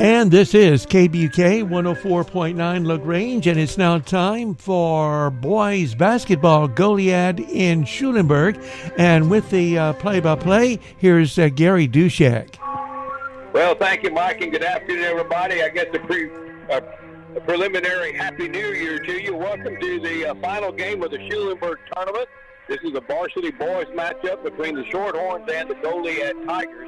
And this is KBUK 104.9 LaGrange, and it's now time for boys basketball, Goliad in Schulenburg. And with the play-by-play, here's Gary Dushak. Well, thank you, Mike, and good afternoon, everybody. I guess a preliminary Happy New Year to you. Welcome to the final game of the Schulenburg tournament. This is a varsity boys matchup between the Shorthorns and the Goliad Tigers.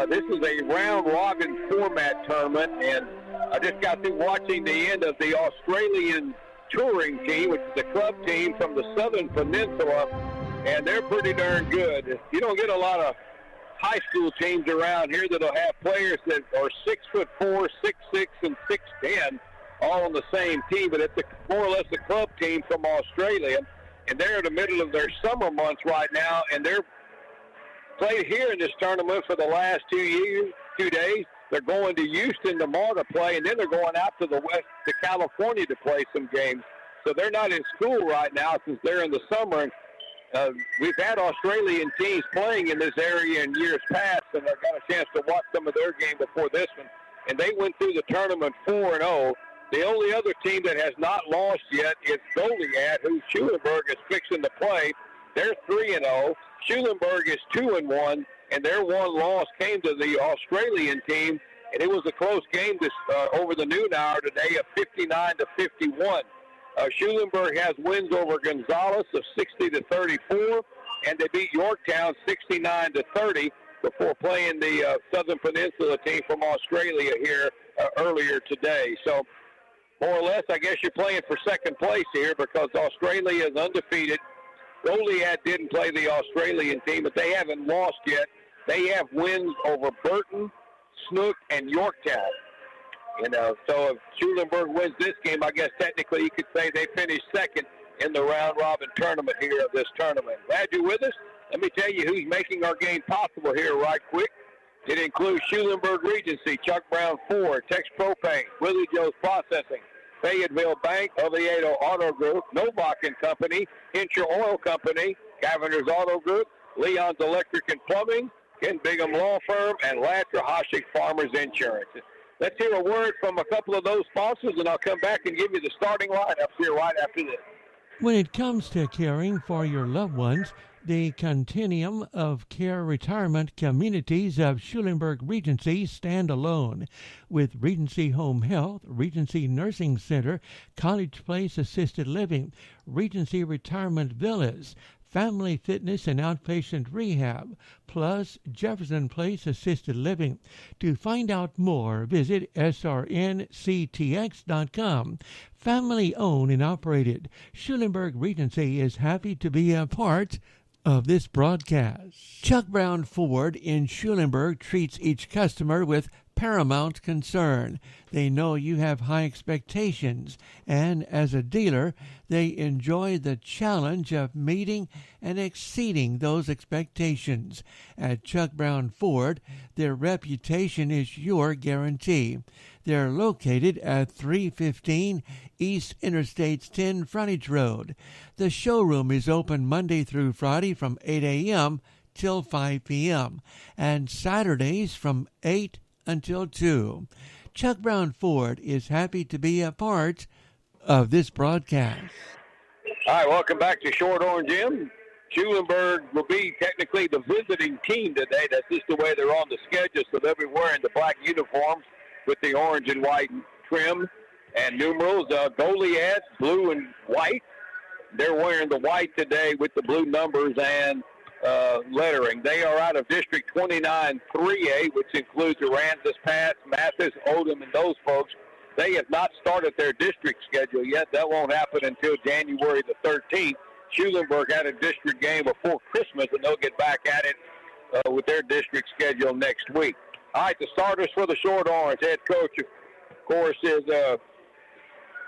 This is a round-robin format tournament, and I just got through watching the end of the Australian touring team, which is the club team from the Southern Peninsula, and they're pretty darn good. You don't get a lot of high school teams around here that'll have players that are 6'4", 6'6", and 6'10", all on the same team, but it's more or less a club team from Australia, and they're in the middle of their summer months right now, and they're played here in this tournament for the last 2 days. They're going to Houston tomorrow to play, and then they're going out to the west to California to play some games. So they're not in school right now since they're in the summer. And we've had Australian teams playing in this area in years past, and I've got a chance to watch some of their game before this one. And they went through the tournament 4-0. The only other team that has not lost yet is Goliad, who Schulenburg is fixing to play. They're 3-0. Schulenburg is 2-1, and their one loss came to the Australian team, and it was a close game this over the noon hour today of 59-51. Schulenburg has wins over Gonzales of 60-34, and they beat Yorktown 69-30 before playing the Southern Peninsula team from Australia here earlier today. So more or less, I guess you're playing for second place here because Australia is undefeated. Goliad didn't play the Australian team, but they haven't lost yet. They have wins over Burton, Snook, and Yorktown. So if Schulenburg wins this game, I guess technically you could say they finished second in the round-robin tournament here of this tournament. Glad you're with us. Let me tell you who's making our game possible here right quick. It includes Schulenburg Regency, Chuck Brown Ford, Tex Propane, Willie Joe's Processing, Fayetteville Bank, Oviedo Auto Group, Novak and Company, Hincher Oil Company, Cavender's Auto Group, Leon's Electric and Plumbing, Ken Bigham Law Firm, and Latcher-Hoshik Farmers Insurance. Let's hear a word from a couple of those sponsors, and I'll come back and give you the starting lineups here right after this. When it comes to caring for your loved ones, the Continuum of Care Retirement Communities of Schulenburg Regency stand alone. With Regency Home Health, Regency Nursing Center, College Place Assisted Living, Regency Retirement Villas, Family Fitness and Outpatient Rehab, plus Jefferson Place Assisted Living. To find out more, visit srnctx.com. Family owned and operated, Schulenburg Regency is happy to be a part of this broadcast. Chuck Brown Ford in Schulenburg treats each customer with paramount concern. They know you have high expectations, and as a dealer, they enjoy the challenge of meeting and exceeding those expectations. At Chuck Brown Ford, their reputation is your guarantee. They're located at 315 East Interstate 10 Frontage Road. The showroom is open Monday through Friday from 8 a.m. till 5 p.m. and Saturdays from 8 until 2. Chuck Brown Ford is happy to be a part of this broadcast. All right, welcome back to Shorthorn Gym. Schulenburg will be technically the visiting team today. That's just the way they're on the schedule, so they'll be wearing the black uniforms with the orange and white trim and numerals. Goliad, blue and white. They're wearing the white today with the blue numbers and lettering. They are out of District 29 3A, which includes Aransas, Pass, Mathis, Odom, and those folks. They have not started their district schedule yet. That won't happen until January the 13th. Schulenburg had a district game before Christmas, and they'll get back at it with their district schedule next week. All right, the starters for the Shorthorns. Head coach, of course, is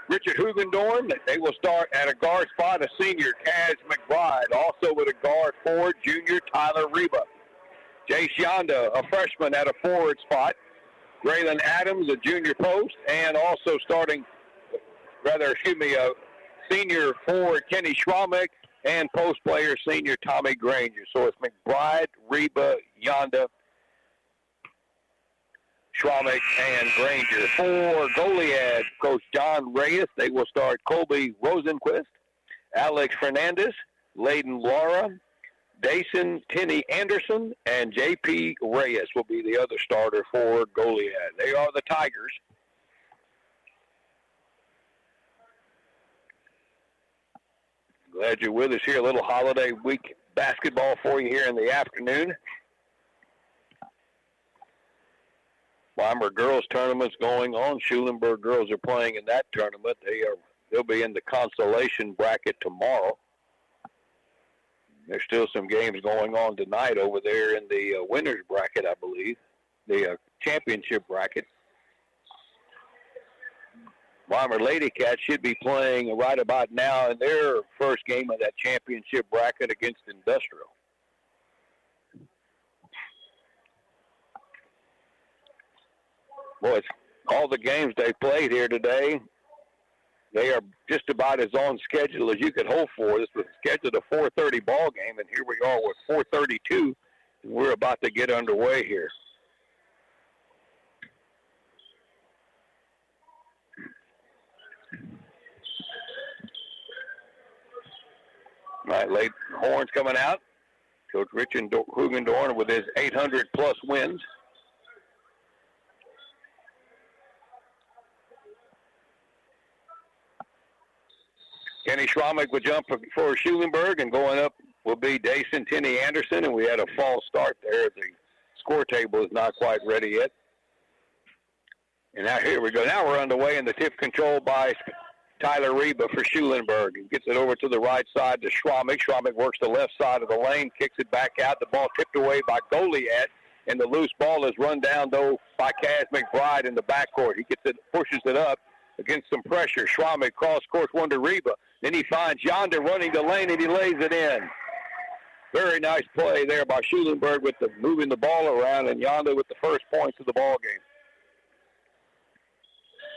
Richard Hugendorn. They will start at a guard spot, a senior, Kaz McBride. Also with a guard forward, junior, Tyler Reba. Jay Shionda, a freshman, at a forward spot. Graylin Adams, a junior post, and also a senior forward, Kenny Schramek, and post player senior Tommy Granger. So it's McBride, Reba, Yonda, Schwamick, and Granger. For Goliad, Coach John Reyes, they will start Colby Rosenquist, Alex Fernandez, Layden Lara, Dason Tenney Anderson, and J.P. Reyes will be the other starter for Goliad. They are the Tigers. Glad you're with us here. A little holiday week basketball for you here in the afternoon. Weimar girls tournament's going on. Schulenburg girls are playing in that tournament. They'll be in the consolation bracket tomorrow. There's still some games going on tonight over there in the winners bracket, I believe, the championship bracket. Weimar Lady Cats should be playing right about now in their first game of that championship bracket against Industrial. Boy, it's all the games they played here today. They are just about as on schedule as you could hope for. This was scheduled a 4:30 ball game, and here we are with 4:32, and we're about to get underway here. All right, late horns coming out. Coach Richard Hugendorn with his 800-plus wins. Kenny Schwamick will jump for Schulenburg, and going up will be Dason Tenney Anderson, and we had a false start there. The score table is not quite ready yet. And now here we go. Now we're underway in the tip control by Tyler Reba for Schulenburg. He gets it over to the right side to Schwamick. Schwamick works the left side of the lane, kicks it back out. The ball tipped away by Goliad, and the loose ball is run down, though, by Kaz McBride in the backcourt. He gets it, pushes it up against some pressure. Schwamick cross court one to Reba. Then he finds Yonda running the lane, and he lays it in. Very nice play there by Schulenburg with moving the ball around, and Yonda with the first points of the ball game.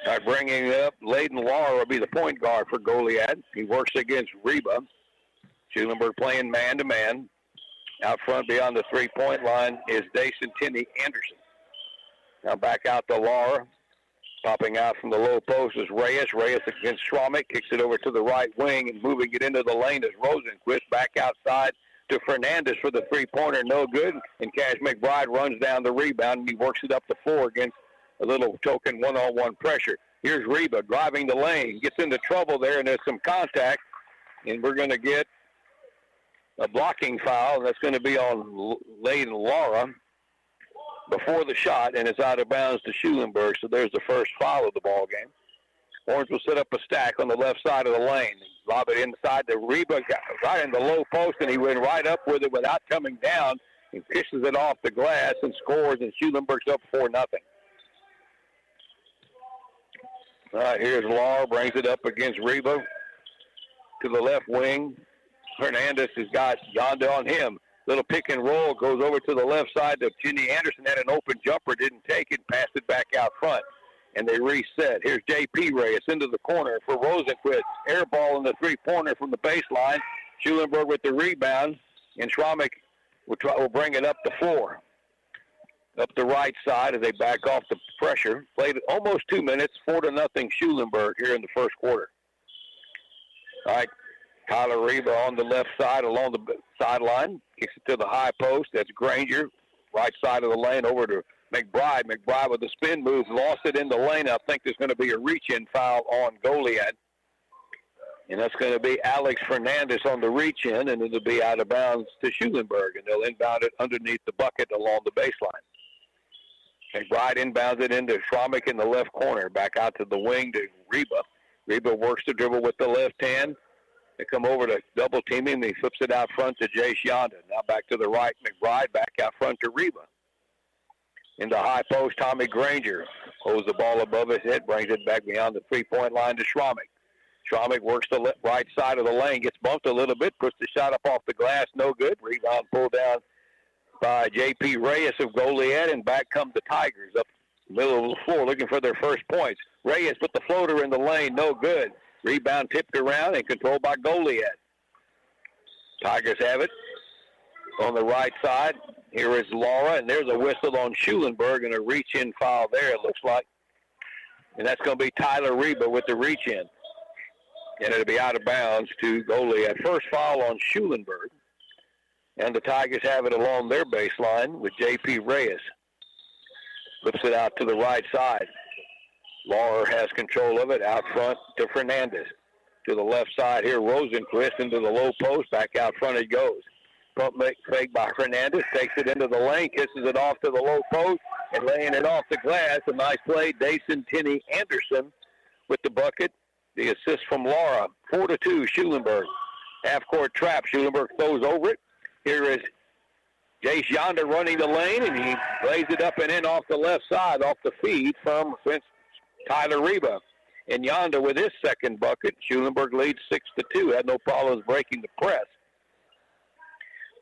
All right, bringing it up, Layden Lara will be the point guard for Goliad. He works against Reba. Schulenburg playing man-to-man. Out front beyond the three-point line is Dason Tenney Anderson. Now back out to Lara. Popping out from the low post is Reyes. Reyes against Schwamick. Kicks it over to the right wing, and moving it into the lane is Rosenquist. Back outside to Fernandez for the three-pointer. No good. And Cash McBride runs down the rebound, and he works it up the floor against a little token one-on-one pressure. Here's Reba driving the lane. Gets into trouble there, and there's some contact. And we're going to get a blocking foul. That's going to be on Layden Lara before the shot, and it's out of bounds to Schulenburg. So there's the first foul of the ball game. Orange will set up a stack on the left side of the lane. Lob it inside to Reba, got right in the low post, and he went right up with it without coming down. He pisses it off the glass and scores, and Schulenburg's up 4-0. All right, here's Lara, brings it up against Reba to the left wing. Hernandez has got Yonda on him. Little pick and roll, goes over to the left side to Tenney Anderson. Had an open jumper, didn't take it, passed it back out front. And they reset. Here's J.P. Reyes into the corner for Rosenquist. Air ball in the three-pointer from the baseline. Schulenburg with the rebound. And Schwamick will bring it up the floor. Up the right side as they back off the pressure. Played almost 2 minutes, 4-0 Schulenburg here in the first quarter. All right, Tyler Reba on the left side along the sideline. Kicks it to the high post. That's Granger. Right side of the lane over to McBride. McBride with the spin move. Lost it in the lane. I think there's going to be a reach-in foul on Goliad. And that's going to be Alex Fernandez on the reach-in, and it'll be out of bounds to Schulenburg. And they'll inbound it underneath the bucket along the baseline. McBride inbounds it into Schwamick in the left corner. Back out to the wing to Reba. Reba works the dribble with the left hand. They come over to double team him. He flips it out front to Jace Yonda. Now back to the right, McBride. Back out front to Reba. In the high post, Tommy Granger holds the ball above his head, brings it back beyond the three-point line to Schwamick. Schwamick works the right side of the lane, gets bumped a little bit, puts the shot up off the glass, no good. Rebound pulled down by J.P. Reyes of Goliad, and back come the Tigers up the middle of the floor looking for their first points. Reyes put the floater in the lane, no good. Rebound tipped around and controlled by Goliad. Tigers have it on the right side. Here is Laura, and there's a whistle on Schulenburg and a reach-in foul there, it looks like. And that's going to be Tyler Reba with the reach-in. And it'll be out of bounds to Goliad. First foul on Schulenburg. And the Tigers have it along their baseline with J.P. Reyes. Flips it out to the right side. Laura has control of it out front to Fernandez. To the left side here, Rosenquist into the low post. Back out front it goes. Pump fake by Fernandez. Takes it into the lane. Kisses it off to the low post. And laying it off the glass. A nice play. Dason Tinney Anderson with the bucket. The assist from Laura. 4-2, Schulenburg. Half-court trap. Schulenburg throws over it. Here is Jace Yonder running the lane, and he lays it up and in off the left side, off the feed from Tyler Reba. And Yonder with his second bucket. Schulenburg leads 6-2. Had no problems breaking the press.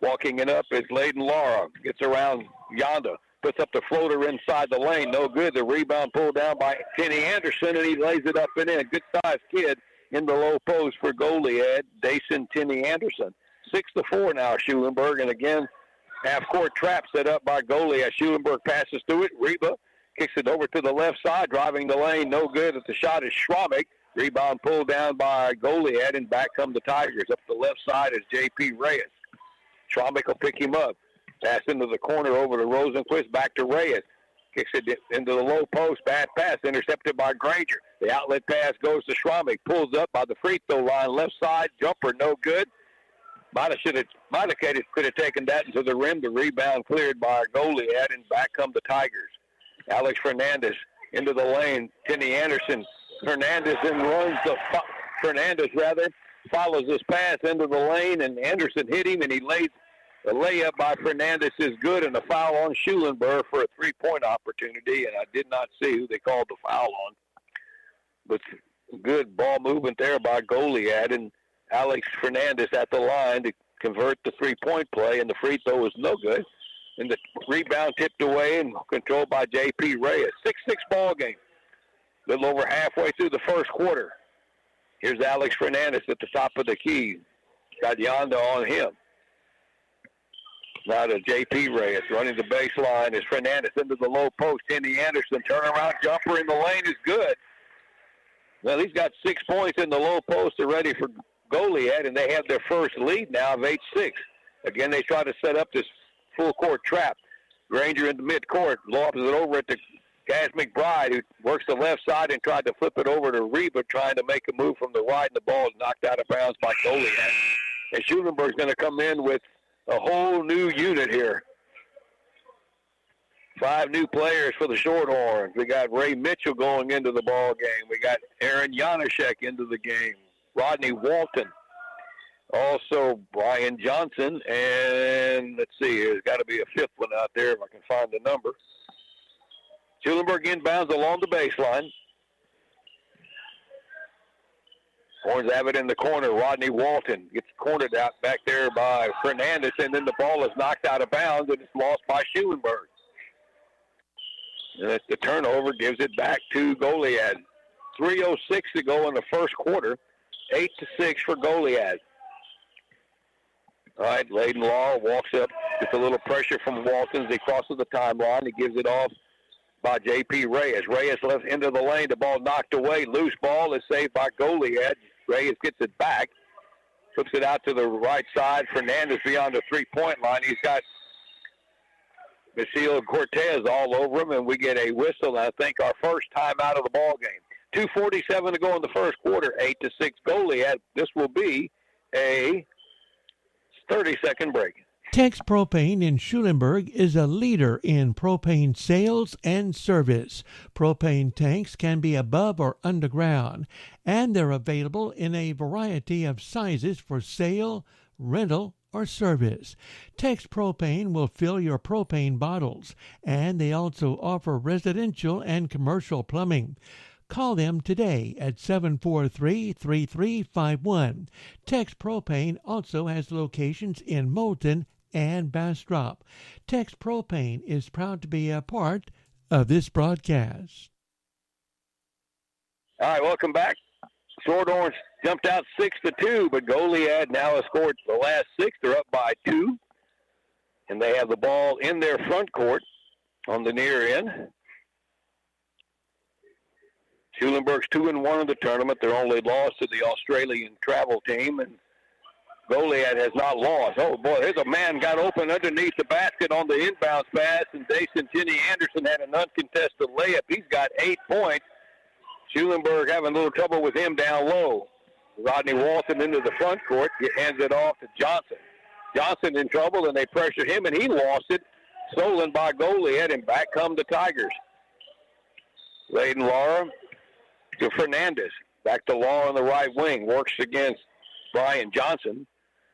Walking it up is Layden Laura. Gets around Yonder. Puts up the floater inside the lane. No good. The rebound pulled down by Kenny Anderson, and he lays it up and in. Good-sized kid in the low post for Goliad, Dason Tinney Anderson. 6-4 now, Schulenburg. And again, half-court trap set up by Goliad. Schulenburg passes through it. Reba kicks it over to the left side, driving the lane. No good. At the shot is Schromick. Rebound pulled down by Goliad, and back come the Tigers. Up the left side is J.P. Reyes. Schromick will pick him up. Pass into the corner over to Rosenquist. Back to Reyes. Kicks it into the low post. Bad pass. Intercepted by Granger. The outlet pass goes to Schromick. Pulls up by the free throw line. Left side. Jumper no good. Could have taken that into the rim. The rebound cleared by Goliad, and back come the Tigers. Alex Fernandez into the lane. Tinney Anderson. Fernandez follows this pass into the lane, and Anderson hit him, and he laid the layup by Fernandez is good, and a foul on Schulenburg for a three-point opportunity, and I did not see who they called the foul on. But good ball movement there by Goliad, and Alex Fernandez at the line to convert the three-point play, and the free throw is no good. And the rebound tipped away and controlled by J.P. Reyes. 6-6 ball game. A little over halfway through the first quarter. Here's Alex Fernandez at the top of the key. Got Yonda on him. Now to J.P. Reyes running the baseline is Fernandez into the low post. Andy Anderson turnaround jumper in the lane is good. Well, he's got 6 points in the low post. They're ready for Goliad, and they have their first lead now of 8-6. Again, they try to set up this full-court trap. Granger in the midcourt lobs it over at the Cash McBride, who works the left side and tried to flip it over to Reba, trying to make a move from the right, and the ball is knocked out of bounds by Goliad. And Schulenburg's going to come in with a whole new unit here. 5 new players for the Shorthorns. We got Ray Mitchell going into the ball game. We got Aaron Janaszek into the game. Rodney Walton. Also Brian Johnson. And let's see, there's got to be a 5th one out there if I can find the number. Schulenburg inbounds along the baseline. Horns have it in the corner. Rodney Walton gets cornered out back there by Fernandez, and then the ball is knocked out of bounds, and it's lost by Schulenburg. And the turnover gives it back to Goliad. 3:06 to go in the first quarter. 8-6 for Goliad. All right, Layden Law walks up. Gets a little pressure from Walton as he crosses the timeline. He gives it off by J.P. Reyes. Reyes left into the lane. The ball knocked away. Loose ball is saved by Goliad. Reyes gets it back. Flips it out to the right side. Fernandez beyond the three-point line. He's got Michelle Cortez all over him, and we get a whistle, I think our first time out of the ball game. 2:47 to go in the first quarter. 8-6 Goliad. This will be a 30-second break. Tex Propane in Schulenburg is a leader in propane sales and service. Propane tanks can be above or underground, and they're available in a variety of sizes for sale, rental, or service. Tex Propane will fill your propane bottles, and they also offer residential and commercial plumbing. Call them today at 743-3351. Tex Propane also has locations in Moulton and Bastrop. Tex Propane is proud to be a part of this broadcast. All right, welcome back. Shorthorns jumped out 6-2, but Goliad now has scored the last 6. They're up by 2, and they have the ball in their front court on the near end. Schulenburg's 2-1 in the tournament. Their only loss to the Australian travel team, and Goliad has not lost. Oh, boy, there's a man got open underneath the basket on the inbounds pass, and Jason Tinney Anderson had an uncontested layup. He's got 8 points. Schulenburg having a little trouble with him down low. Rodney Walton into the front court, hands it off to Johnson. Johnson in trouble, and they pressure him, and he lost it. Stolen by Goliad, and back come the Tigers. Layden Lara to Fernandez. Back to Law on the right wing. Works against Brian Johnson.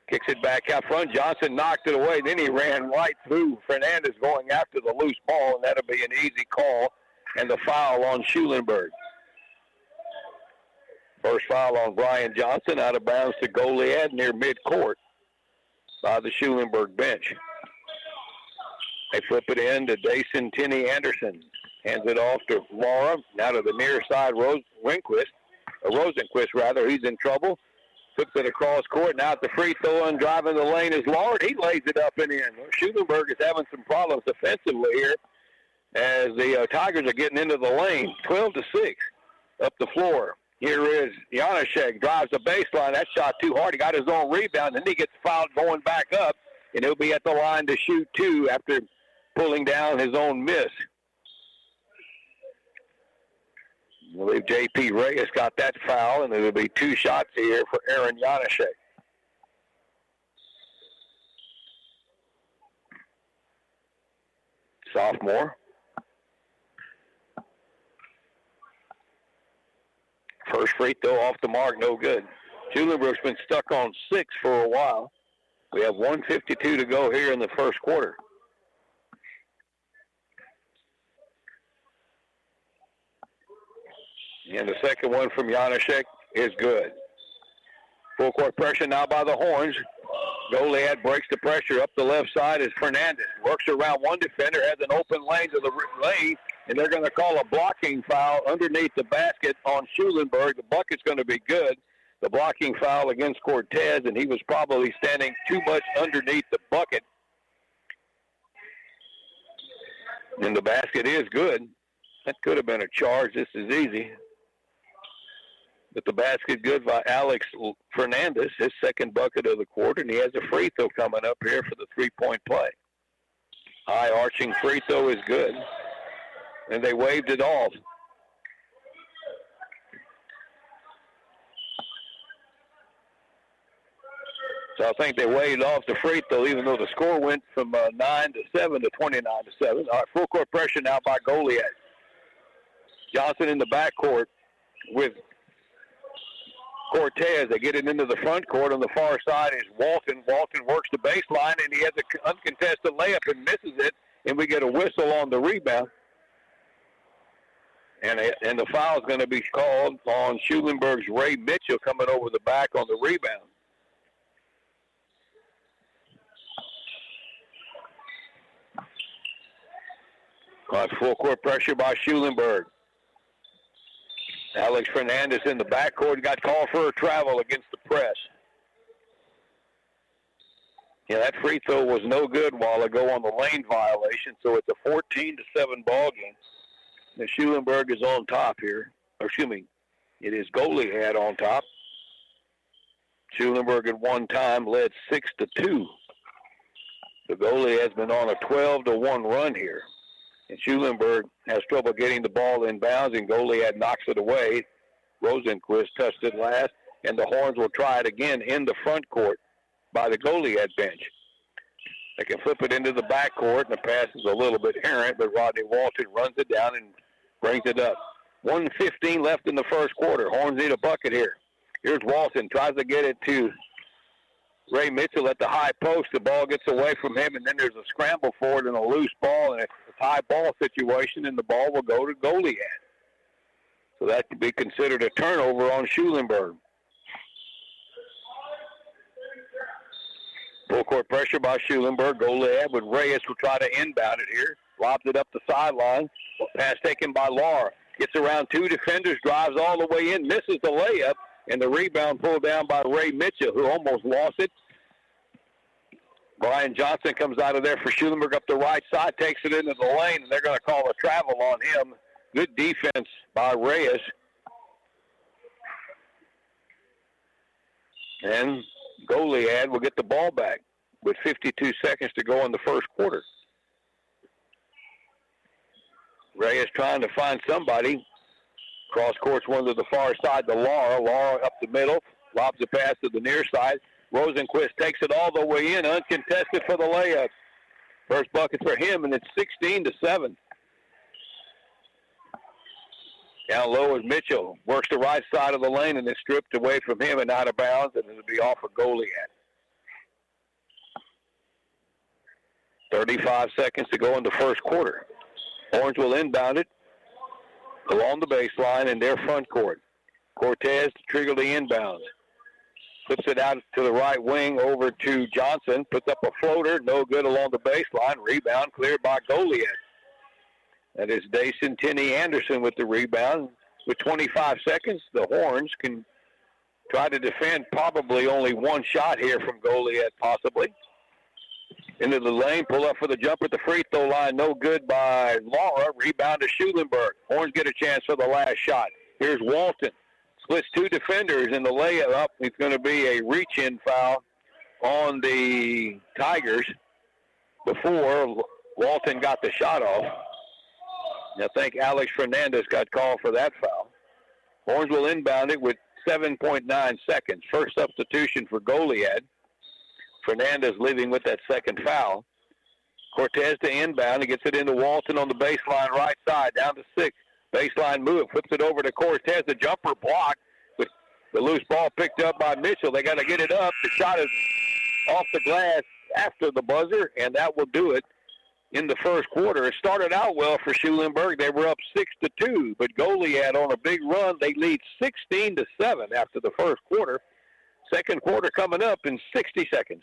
Kicks it back out front. Johnson knocked it away. Then he ran right through Fernandez going after the loose ball, and that'll be an easy call and the foul on Schulenburg. First foul on Brian Johnson, out of bounds to Goliad near midcourt by the Schulenburg bench. They flip it in to Jason Tinney Anderson. Hands it off to Laura. Now to the near side, Rosenquist. He's in trouble. Flips it across court. Now at the free throw and driving the lane is Lard. He lays it up and in. Schulenburg is having some problems defensively here as the Tigers are getting into the lane. 12-6 up the floor. Here is Janaszek. Drives the baseline. That shot too hard. He got his own rebound. Then he gets fouled going back up. And he'll be at the line to shoot 2 after pulling down his own miss. I believe J.P. Reyes got that foul, and it'll be 2 shots here for Aaron Janaszek. Sophomore. First free throw off the mark, no good. Schulenburg's been stuck on 6 for a while. We have 1:52 to go here in the first quarter. And the second one from Janaszek is good. Full court pressure now by the Horns. Goliad breaks the pressure. Up the left side is Fernandez. Works around one defender, has an open lane to the lane, and they're going to call a blocking foul underneath the basket on Schulenburg. The bucket's going to be good. The blocking foul against Cortez, and he was probably standing too much underneath the bucket. And the basket is good. That could have been a charge. This is easy. But the basket good by Alex Fernandez, his second bucket of the quarter, and he has a free throw coming up here for the three-point play. High arching free throw is good, and they waved it off. So I think they waved off the free throw, even though the score went from 9-7 to 29-7. All right, full court pressure now by Goliad. Johnson in the backcourt with Cortez. They get it into the front court. On the far side is Walton. Walton works the baseline, and he has an uncontested layup and misses it, and we get a whistle on the rebound. And the foul is going to be called on Schulenburg's Ray Mitchell coming over the back on the rebound. All right, full court pressure by Schulenburg. Alex Fernandez in the backcourt got called for a travel against the press. Yeah, that free throw was no good a while ago on the lane violation, so it's a 14-7 ball game. The Schulenburg is on top here. It is Goliad on top. Schulenburg at one time led 6-2. The Goliad has been on a 12-1 run here. And Schulenburg has trouble getting the ball in bounds, and Goliad knocks it away. Rosenquist touched it last, and the Horns will try it again in the front court by the Goliad bench. They can flip it into the back court, and the pass is a little bit errant, but Rodney Walton runs it down and brings it up. 1:15 left in the first quarter. Horns need a bucket here. Here's Walton, tries to get it to Ray Mitchell at the high post. The ball gets away from him, and then there's a scramble for it and a loose ball, and it's a high ball situation, and the ball will go to Goliad. So that could be considered a turnover on Schulenburg. Full court pressure by Schulenburg. Goliad with Reyes will try to inbound it here. Lobs it up the sideline. Pass taken by Lahr. Gets around 2 defenders, drives all the way in, misses the layup, And the rebound pulled down by Ray Mitchell, who almost lost it. Brian Johnson comes out of there for Schulenburg up the right side, takes it into the lane, and they're going to call a travel on him. Good defense by Reyes. And Goliad will get the ball back with 52 seconds to go in the first quarter. Reyes trying to find somebody. Cross courts one to the far side to Laura. Laura up the middle, lobs a pass to the near side. Rosenquist takes it all the way in, uncontested for the layup. First bucket for him, and it's 16-7. Down low is Mitchell. Works the right side of the lane, and it's stripped away from him and out of bounds, and it'll be off of Goliad. 35 seconds to go in the first quarter. Orange will inbound it along the baseline in their front court. Cortez to trigger the inbounds. Flips it out to the right wing over to Johnson. Puts up a floater. No good along the baseline. Rebound cleared by Goliad. That is Dason Tenney Anderson with the rebound. With 25 seconds, the Horns can try to defend probably only one shot here from Goliad, possibly. Into the lane, pull up for the jumper at the free throw line. No good by Laura. Rebound to Schulenburg. Horns get a chance for the last shot. Here's Walton. Splits two defenders in the layup. It's going to be a reach-in foul on the Tigers before Walton got the shot off. I think Alex Fernandez got called for that foul. Horns will inbound it with 7.9 seconds. First substitution for Goliad. Fernandez leaving with that second foul. Cortez to inbound. He gets it into Walton on the baseline right side. Down to 6. Baseline move. Flips it over to Cortez. The jumper blocked with the loose ball picked up by Mitchell. They got to get it up. The shot is off the glass after the buzzer, and that will do it in the first quarter. It started out well for Schulenburg. They were up 6-2, but Goliad on a big run. They lead 16-7 after the first quarter. Second quarter coming up in 60 seconds.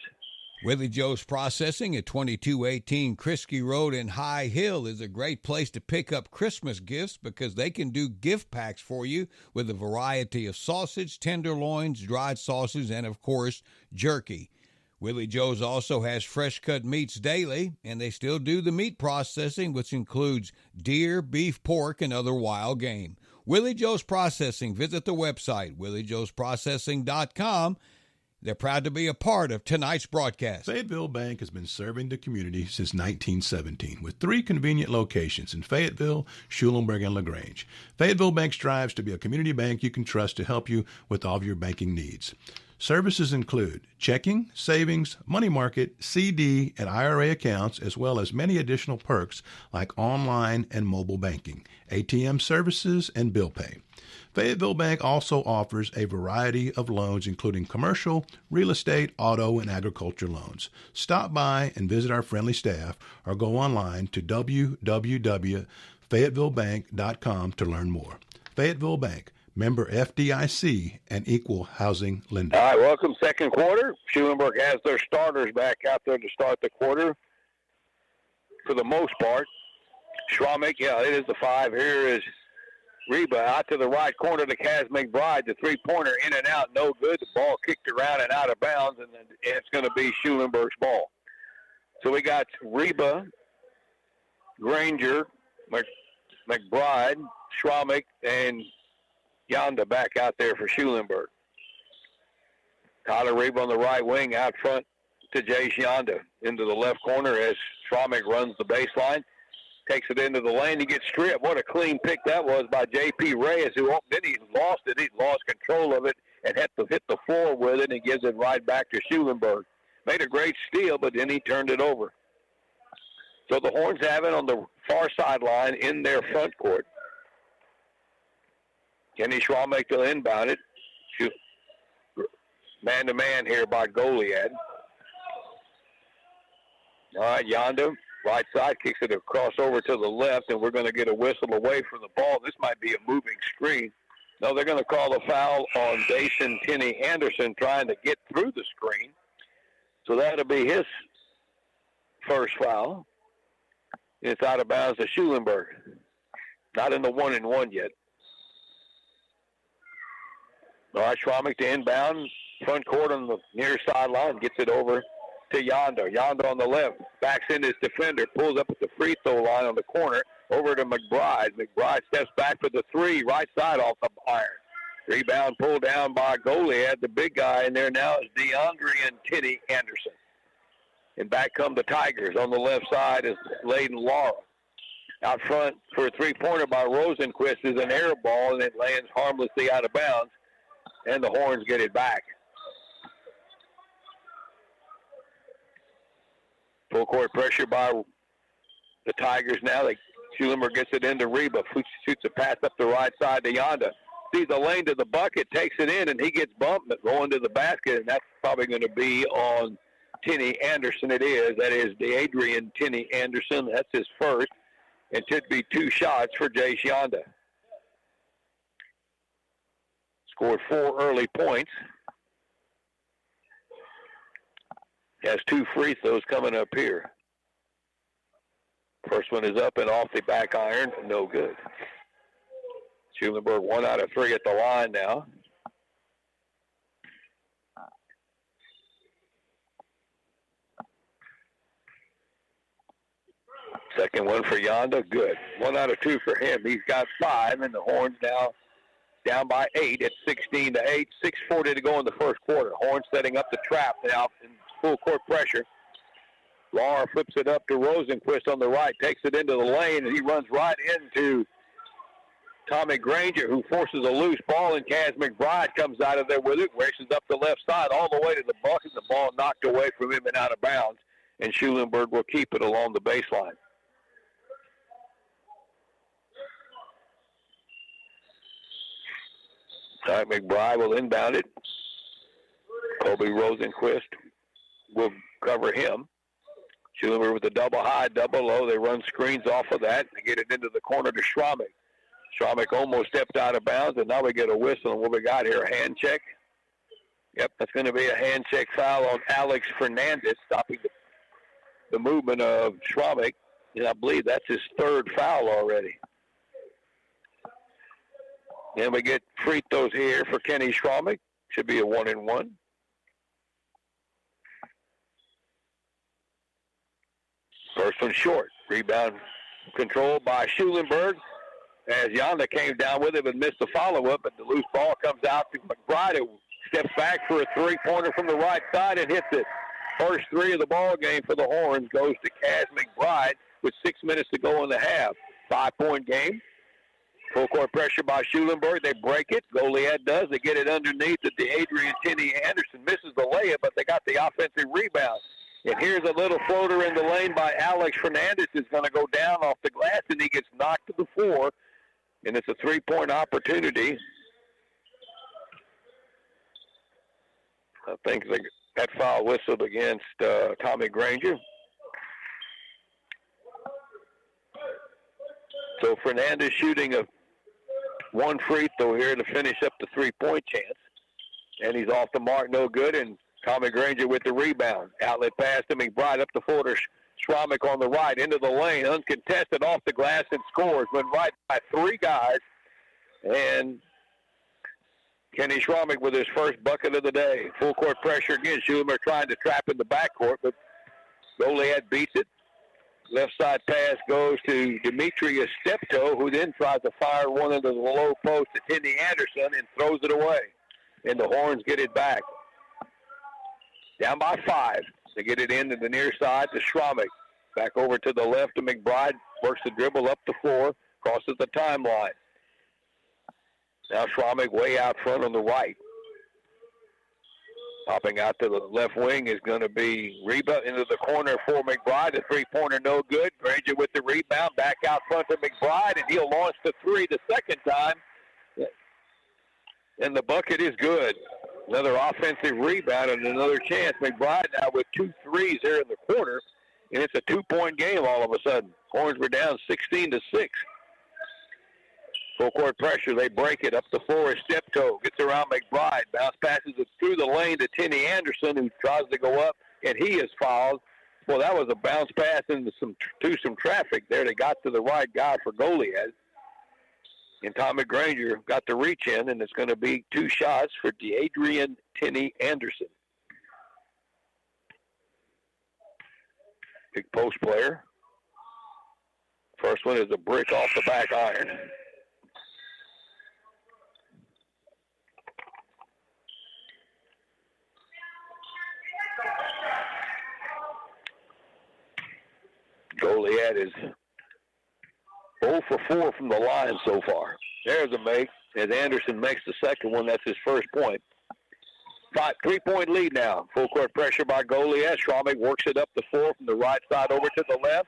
Willie Joe's Processing at 2218 Krisky Road in High Hill is a great place to pick up Christmas gifts because they can do gift packs for you with a variety of sausage, tenderloins, dried sausage, and, of course, jerky. Willie Joe's also has fresh-cut meats daily, and they still do the meat processing, which includes deer, beef, pork, and other wild game. Willie Joe's Processing. Visit the website, williejoesprocessing.com. They're proud to be a part of tonight's broadcast. Fayetteville Bank has been serving the community since 1917 with 3 convenient locations in Fayetteville, Schulenburg, and LaGrange. Fayetteville Bank strives to be a community bank you can trust to help you with all of your banking needs. Services include checking, savings, money market, CD, and IRA accounts, as well as many additional perks like online and mobile banking, ATM services, and bill pay. Fayetteville Bank also offers a variety of loans, including commercial, real estate, auto, and agriculture loans. Stop by and visit our friendly staff or go online to www.fayettevillebank.com to learn more. Fayetteville Bank, member FDIC, and equal housing lender. All right, welcome second quarter. Schulenburg has their starters back out there to start the quarter for the most part. Schromick, it is the 5. Here is Reba out to the right corner to Kaz McBride. The three-pointer in and out, no good. The ball kicked around and out of bounds, and then it's going to be Schulenburg's ball. So we got Reba, Granger, McBride, Schromick, and Yonda back out there for Schulenburg. Tyler Reba on the right wing out front to Jace Yonda into the left corner as Schromick runs the baseline. Takes it into the lane. He gets stripped. What a clean pick that was by J.P. Reyes, who then he lost it. He lost control of it and had to hit the floor with it, and he gives it right back to Schulenburg. Made a great steal, but then he turned it over. So the Horns have it on the far sideline in their front court. Kenny Schromick to inbound it. Man-to-man here by Goliad. All right, Yonda. Right side kicks it across over to the left, and we're going to get a whistle away from the ball. This might be a moving screen. No, they're going to call a foul on Dason Tenney Anderson trying to get through the screen. So that'll be his first foul. It's out of bounds to Schulenburg. Not in the 1-and-1 yet. All right, Schromick to inbound, front court on the near sideline, gets it over to Yonda. Yonda on the left, backs in his defender, pulls up at the free throw line on the corner, over to McBride. McBride steps back for the three, right side off the iron. Rebound pulled down by Goliad. The big guy in there now is DeAndre and Teddy Anderson. And back come the Tigers. On the left side is Layden Laura. Out front for a three-pointer by Rosenquist is an air ball, and it lands harmlessly out of bounds, and the Horns get it back. Full court pressure by the Tigers now. Schulenburg gets it into Reba. Shoots a pass up the right side to Yonda. Sees the lane to the bucket, takes it in, and he gets bumped going to the basket, and that's probably going to be on Tenney Anderson. It is. That is the Adrian Tenney Anderson. That's his first. It should be 2 shots for Jace Yonda. Scored 4 early points. Has 2 free throws coming up here. First one is up and off the back iron. No good. Schulenburg 1 out of 3 at the line now. Second one for Yonda, good. 1 out of 2 for him. He's got 5, and the Horns now down by 8 at 16-8. 6:40 to go in the first quarter. Horns setting up the trap now in full court pressure. Laura flips it up to Rosenquist on the right, takes it into the lane, and he runs right into Tommy Granger, who forces a loose ball, and Kaz McBride comes out of there with it, races up the left side all the way to the bucket. The ball knocked away from him and out of bounds, and Schulenburg will keep it along the baseline. All right, McBride will inbound it. Kobe Rosenquist will cover him. Schulenburg with a double high, double low. They run screens off of that. They get it into the corner to Schromick. Schromick almost stepped out of bounds, and now we get a whistle. And what we got here, a hand check. Yep, that's going to be a hand check foul on Alex Fernandez, stopping the movement of Schromick. And I believe that's his 3rd foul already. Then we get free throws here for Kenny Schromick. Should be a 1-and-1. First one short. Rebound controlled by Schulenburg as Yonda came down with it but missed the follow-up, but the loose ball comes out to McBride, who steps back for a three-pointer from the right side and hits it. First 3 of the ball game for the Horns goes to Kaz McBride with 6 minutes to go in the half. 5-point game. Full court pressure by Schulenburg. They break it. Goliad does. They get it underneath to Adrian Tenney Anderson. Misses the layup, but they got the offensive rebound. And here's a little floater in the lane by Alex Fernandez. Is going to go down off the glass, and he gets knocked to the floor. And it's a 3-point opportunity. I think that foul whistled against Tommy Granger. So Fernandez shooting a 1 free throw here to finish up the 3-point chance. And he's off the mark, no good. And Tommy Granger with the rebound. Outlet pass to McBride up the floor to Schromick on the right, into the lane, uncontested off the glass and scores. Went right by 3 guys. And Kenny Schromick with his first bucket of the day. Full court pressure again. Schulenburg trying to trap in the backcourt, but Goliad beats it. Left side pass goes to Demetrius Steptoe, who then tries to fire one into the low post to Tenney Anderson and throws it away. And the Horns get it back. Down by 5. They get it into the near side to Schromick. Back over to the left to McBride. Works the dribble up the floor. Crosses the timeline. Now Schromick way out front on the right. Popping out to the left wing is going to be Reba into the corner for McBride. The 3-pointer no good. Granger with the rebound. Back out front to McBride, and he'll launch the 3 the second time. And the bucket is good. Another offensive rebound and another chance. McBride now with 2 threes here in the quarter, and it's a 2-point game all of a sudden. Horns were down 16-6. Full court pressure. They break it up the floor. Is Steptoe. Gets around McBride. Bounce passes it through the lane to Tenney Anderson, who tries to go up, and he is fouled. Well, that was a bounce pass into some traffic there. They got to the right guy for Goliad. And Tommy Granger got the reach in, and it's going to be 2 shots for Deadrian Tenney Anderson. Big post player. First one is a brick off the back iron. Goliad is 0 for 4 from the line so far. There's a make. As Anderson makes the second one, that's his first point. 3-point lead now. Full court pressure by Goliad. Schromick works it up the floor from the right side over to the left.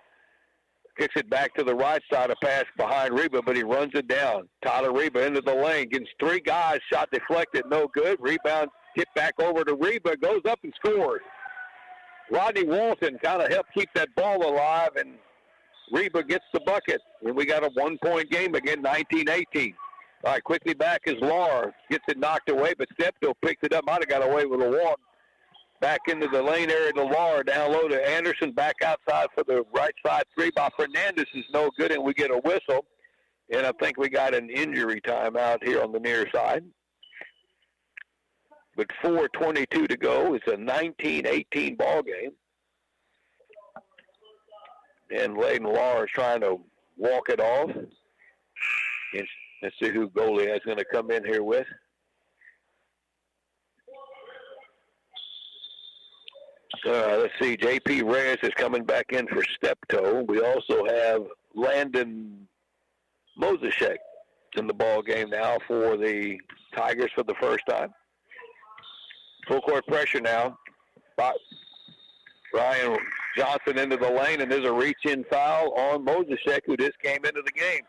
Kicks it back to the right side, a pass behind Reba, but he runs it down. Tyler Reba into the lane. Gets 3 guys. Shot deflected. No good. Rebound hit back over to Reba. Goes up and scores. Rodney Walton kind of helped keep that ball alive, and Reba gets the bucket. And we got a 1-point game again, 19-18. All right, quickly back is Lahr. Gets it knocked away, but Steptoe picks it up. Might have got away with a walk. Back into the lane area to Lahr. Down low to Anderson. Back outside for the right side 3 by Fernandez is no good, and we get a whistle. And I think we got an injury timeout here on the near side. With 4:22 to go, it's a 19-18 ball game. And Layden Lahr is trying to walk it off. And let's see who Goliad is going to come in here with. Let's see. J.P. Reyes is coming back in for Steptoe. We also have Landon Moseshek in the ball game now for the Tigers for the first time. Full court pressure now. Ryan Johnson into the lane, and there's a reach-in foul on Moseshek, who just came into the game.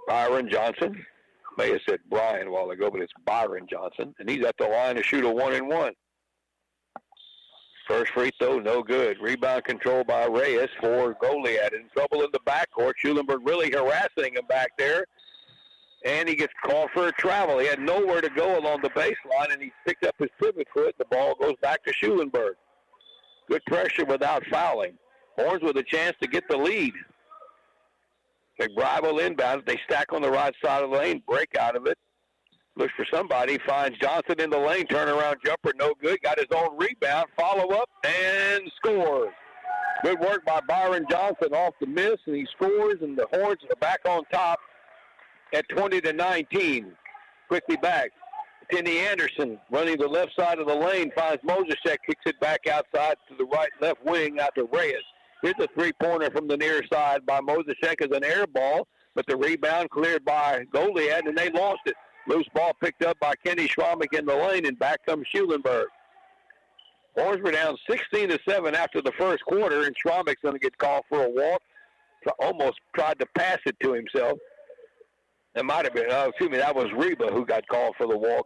Byron Johnson. I may have said Brian a while ago, but it's Byron Johnson, and he's at the line to shoot a 1-and-1. First free throw, no good. Rebound control by Reyes for Goliad. In trouble in the backcourt. Schulenburg really harassing him back there. And he gets called for a travel. He had nowhere to go along the baseline, and he picked up his pivot foot. The ball goes back to Schulenburg. Good pressure without fouling. Horns with a chance to get the lead. McBride inbound. They stack on the right side of the lane, break out of it. Looks for somebody, finds Johnson in the lane, turnaround jumper, no good. Got his own rebound, follow up, and scores. Good work by Byron Johnson off the miss, and he scores, and the Horns are back on top at 20-19. Quickly back. Tenney Anderson running the left side of the lane, finds Moseshek, kicks it back outside to the right left wing out to Reyes. Here's a three-pointer from the near side by Moseshek as an air ball, but the rebound cleared by Goliad, and they lost it. Loose ball picked up by Kenny Schromick in the lane, and back comes Schulenburg. Horns were down 16-7 after the first quarter, and Schromick's going to get called for a walk. Almost tried to pass it to himself. That might have been, that was Reba who got called for the walk.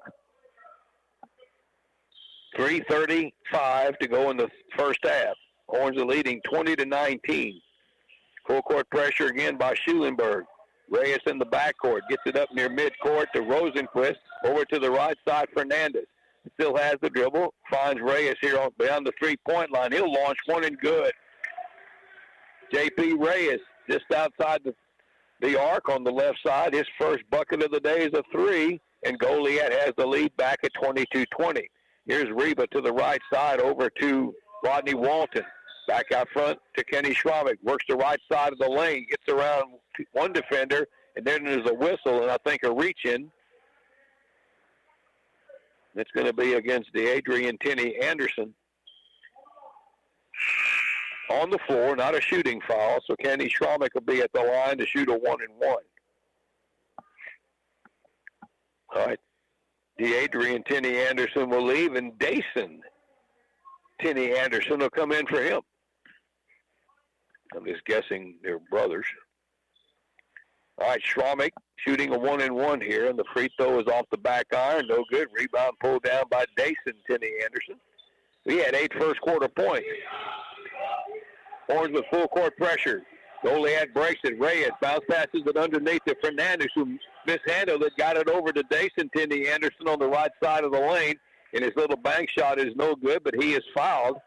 3:35 to go in the first half. Horns are leading 20-19. Full court pressure again by Schulenburg. Reyes in the backcourt, gets it up near midcourt to Rosenquist. Over to the right side, Fernandez. Still has the dribble, finds Reyes here beyond the three-point line. He'll launch one and good. J.P. Reyes just outside the arc on the left side. His first bucket of the day is a three, and Goliad has the lead back at 22-20. Here's Reba to the right side over to Rodney Walton. Back out front to Kenny Schromick. Works the right side of the lane. Gets around one defender, and then there's a whistle, and I think a reach-in. It's going to be against the Adrian Tenney Anderson. On the floor, not a shooting foul, so Kenny Schromick will be at the line to shoot a 1-and-1. All right. The Adrian Tenney Anderson will leave, and Dason Tenney Anderson will come in for him. I'm just guessing they're brothers. All right, Schromick shooting a 1-and-1 here, and the free throw is off the back iron. No good. Rebound pulled down by Dason Tenney Anderson. We had 8 first quarter points. Horns with full court pressure. Goliad breaks it. Reyes bounce passes it underneath to Fernandez, who mishandled it, got it over to Dason Tenney Anderson on the right side of the lane, and his little bank shot is no good, but he is fouled.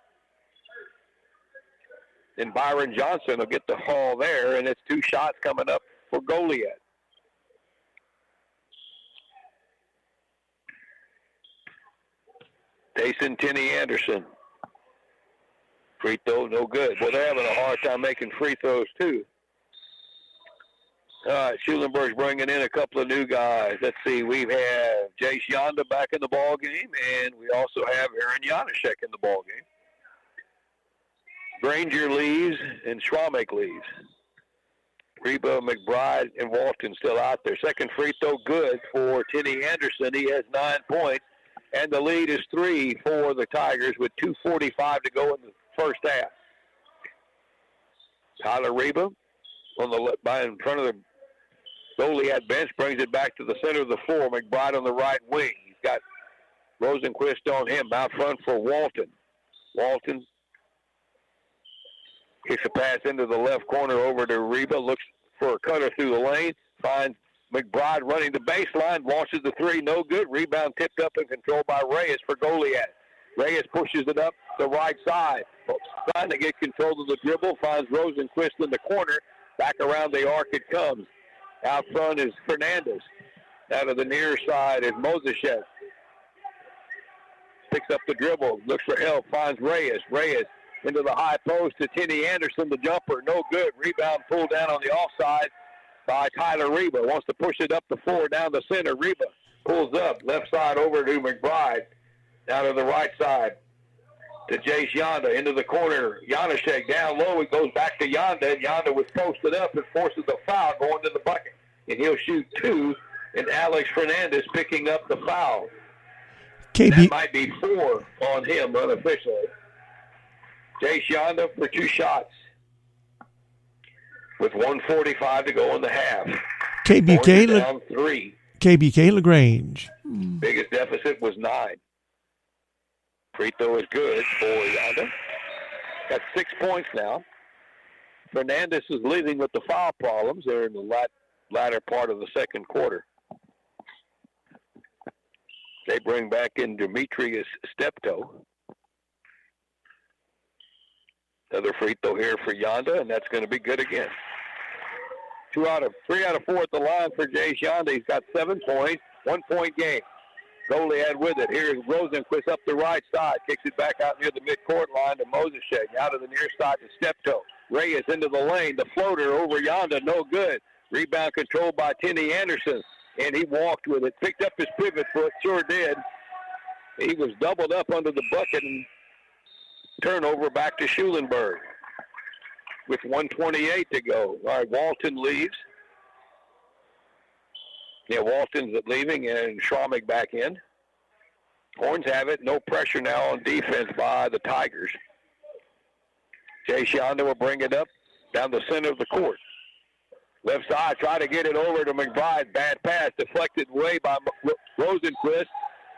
and Byron Johnson will get the haul there, and it's 2 shots coming up for Goliad. Jason Tenney Anderson. Free throw, no good. Well, they're having a hard time making free throws, too. All right, Schulenburg's bringing in a couple of new guys. Let's see, we have Jace Yonda back in the ball game, and we also have Aaron Janaszek in the ball game. Granger leaves, and Schramek leaves. Reba, McBride, and Walton still out there. Second free throw good for Tenney Anderson. He has 9 points, and the lead is 3 for the Tigers with 2:45 to go in the first half. Tyler Reba on the in front of the Goliad bench brings it back to the center of the floor. McBride on the right wing. He's got Rosenquist on him. Out front for Walton. Walton kicks a pass into the left corner over to Reba. Looks for a cutter through the lane. Finds McBride running the baseline. Launches the 3. No good. Rebound tipped up and controlled by Reyes for Goliad. Reyes pushes it up the right side. Trying to get control of the dribble. Finds Rosenquist in the corner. Back around the arc it comes. Out front is Fernandez. Out of the near side is Moseshek. Picks up the dribble. Looks for help. Finds Reyes. Reyes into the high post to Tenney Anderson. The jumper. No good. Rebound pulled down on the offside by Tyler Reba. Wants to push it up the floor down the center. Reba pulls up. Left side over to McBride. Down to the right side to Jace Yonda. Into the corner. Janaszek down low. It goes back to Yonda. And Yonda was posted up and forces the foul going to the bucket. And he'll shoot 2. And Alex Fernandez picking up the foul. That might be 4 on him unofficially. Jace Yonda for 2 shots. With 1:45 to go in the half. KBUK down 3. KBUK LaGrange. Biggest deficit was 9. Free throw is good for Yonda. Got 6 points now. Fernandez is leading with the foul problems. They're in the latter part of the second quarter. They bring back in Demetrius Steptoe. Another free throw here for Yonda, and that's going to be good again. 3 out of 4 at the line for Jace Yonda. He's got 7 points, 1-point game. Goliad with it. Here's Rosenquist up the right side. Kicks it back out near the midcourt line to Moseshek. Out of the near side to Steptoe. Reyes into the lane. The floater over Yonda. No good. Rebound controlled by Tenney Anderson. And he walked with it. Picked up his pivot foot. Sure did. He was doubled up under the bucket and turnover back to Schulenburg with 1:28 to go. All right, Walton leaves. Yeah, Walton's leaving and Schramek back in. Horns have it. No pressure now on defense by the Tigers. Jace Yonda will bring it up down the center of the court. Left side, try to get it over to McBride. Bad pass, deflected away by Rosenquist.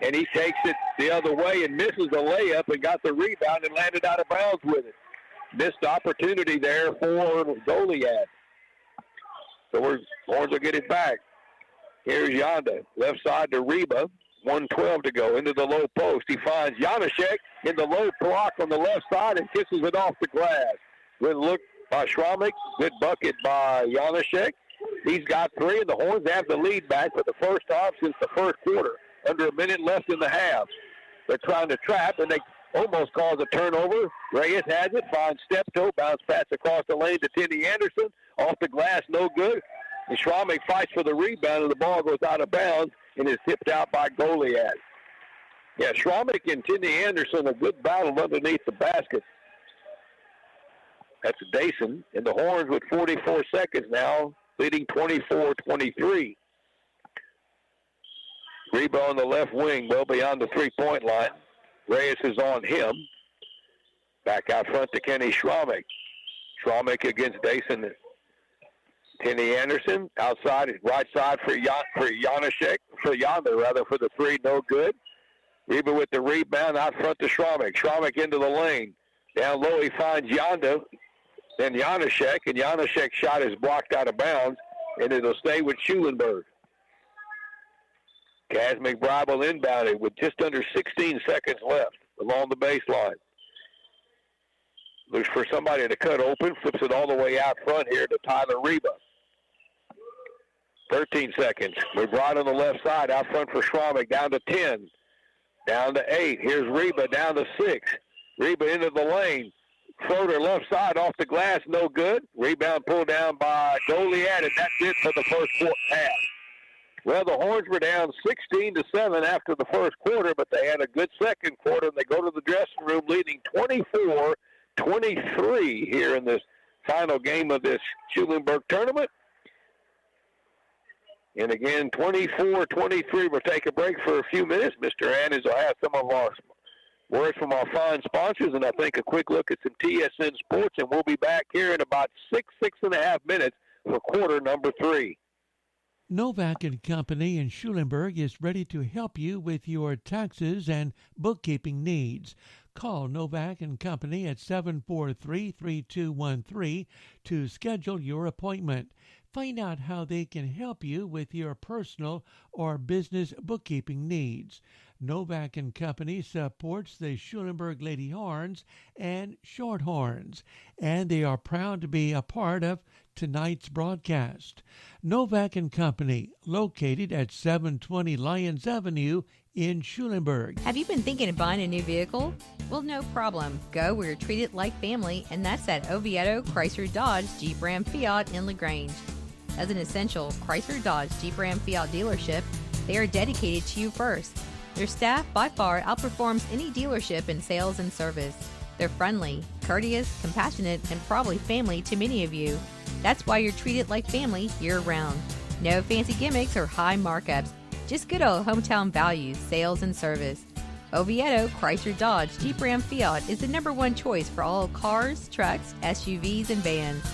And he takes it the other way and misses a layup and got the rebound and landed out of bounds with it. Missed opportunity there for Goliad. So Horns will get it back. Here's Yonda. Left side to Reba. 1:12 to go. Into the low post. He finds Janaszek in the low block on the left side and kisses it off the glass. Good look by Schramek. Good bucket by Janaszek. He's got 3, and the Horns have the lead back for the first time since the first quarter. Under a minute left in the half. They're trying to trap, and they almost cause a turnover. Reyes has it, finds Steptoe, bounce pass across the lane to Tenney Anderson. Off the glass, no good. And Schramek fights for the rebound, and the ball goes out of bounds and is tipped out by Goliad. Yeah, Schramek and Tenney Anderson, a good battle underneath the basket. That's Dason, and the Horns with 44 seconds now, leading 24-23. Reba on the left wing, well beyond the three-point line. Reyes is on him. Back out front to Kenny Schramek. Schramek against Dason. Tenney Anderson outside, right side for Janaszek, for Yonda for the 3, no good. Reba with the rebound out front to Schramek. Schramek into the lane. Down low he finds Yonda, then Janaszek, and Janaszek's shot is blocked out of bounds, and it'll stay with Schulenburg. Kaz McBride will inbound it with just under 16 seconds left along the baseline. Looks for somebody to cut open. Flips it all the way out front here to Tyler Reba. 13 seconds. We're right on the left side. Out front for Schwamick. Down to 10. Down to 8. Here's Reba down to 6. Reba into the lane. Floater left side off the glass. No good. Rebound pulled down by Goliad, and that's it for the first half. Well, the Horns were down 16-7 after the first quarter, but they had a good second quarter, and they go to the dressing room leading 24-23 here in this final game of this Schulenburg tournament. And again, 24-23. We'll take a break for a few minutes. Mr. Annis will have some of our words from our fine sponsors, and I think a quick look at some TSN Sports, and we'll be back here in about 6.5 minutes for quarter number 3. Novak & Company in Schulenburg is ready to help you with your taxes and bookkeeping needs. Call Novak & Company at 743-3213 to schedule your appointment. Find out how they can help you with your personal or business bookkeeping needs. Novak & Company supports the Schulenburg Lady Horns and Shorthorns, and they are proud to be a part of tonight's broadcast. Novak & Company, located at 720 Lyons Avenue in Schulenburg. Have you been thinking of buying a new vehicle? Well, no problem. Go where you're treated like family, and that's at Oviedo Chrysler Dodge Jeep Ram Fiat in LaGrange. As an essential Chrysler Dodge Jeep Ram Fiat dealership, they are dedicated to you first. Their staff by far outperforms any dealership in sales and service. They're friendly, courteous, compassionate, and probably family to many of you. That's why you're treated like family year-round. No fancy gimmicks or high markups, just good old hometown values, sales, and service. Oviedo Chrysler Dodge Jeep Ram Fiat is the #1 choice for all cars, trucks, SUVs, and vans.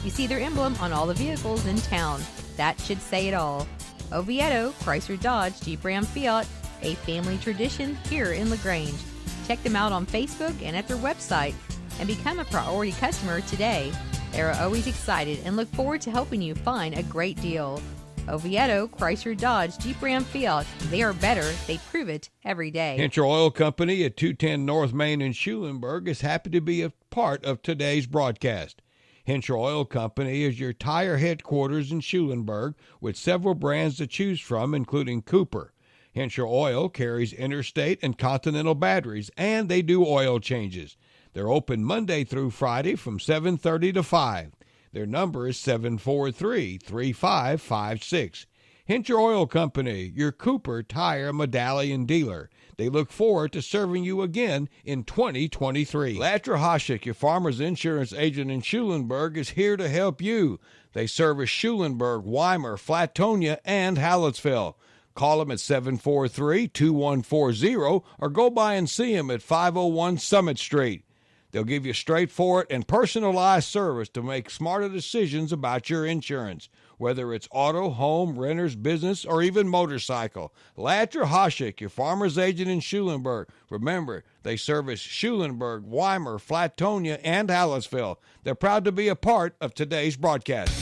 You see their emblem on all the vehicles in town. That should say it all. Oviedo Chrysler Dodge Jeep Ram Fiat, a family tradition here in LaGrange. Check them out on Facebook and at their website and become a priority customer today. They are always excited and look forward to helping you find a great deal. Oviedo Chrysler Dodge Jeep Ram Fiat. They are better. They prove it every day. Henscher Oil Company at 210 North Main in Schulenburg is happy to be a part of today's broadcast. Henscher Oil Company is your tire headquarters in Schulenburg with several brands to choose from, including Cooper. Henscher Oil carries interstate and continental batteries, and they do oil changes. They're open Monday through Friday from 7:30 to 5. Their number is 743-3556. Henscher Oil Company, your Cooper tire medallion dealer. They look forward to serving you again in 2023. Latra Hasek, your farmer's insurance agent in Schulenburg, is here to help you. They service Schulenburg, Weimar, Flatonia, and Hallettsville. Call them at 743-2140 or go by and see them at 501 Summit Street. They'll give you straightforward and personalized service to make smarter decisions about your insurance, whether it's auto, home, renters, business, or even motorcycle. Latra Hasek, your farmer's agent in Schulenburg. Remember, they service Schulenburg, Weimar, Flatonia, and Hallettsville. They're proud to be a part of today's broadcast.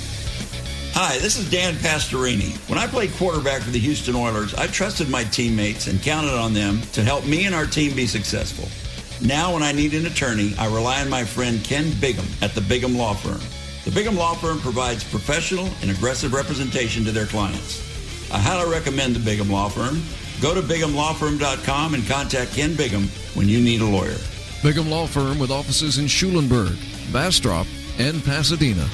Hi, this is Dan Pastorini. When I played quarterback for the Houston Oilers, I trusted my teammates and counted on them to help me and our team be successful. Now, when I need an attorney, I rely on my friend Ken Bigham at the Bigham Law Firm. The Bigham Law Firm provides professional and aggressive representation to their clients. I highly recommend the Bigham Law Firm. Go to BighamLawFirm.com and contact Ken Bigham when you need a lawyer. Bigham Law Firm with offices in Schulenburg, Bastrop, and Pasadena.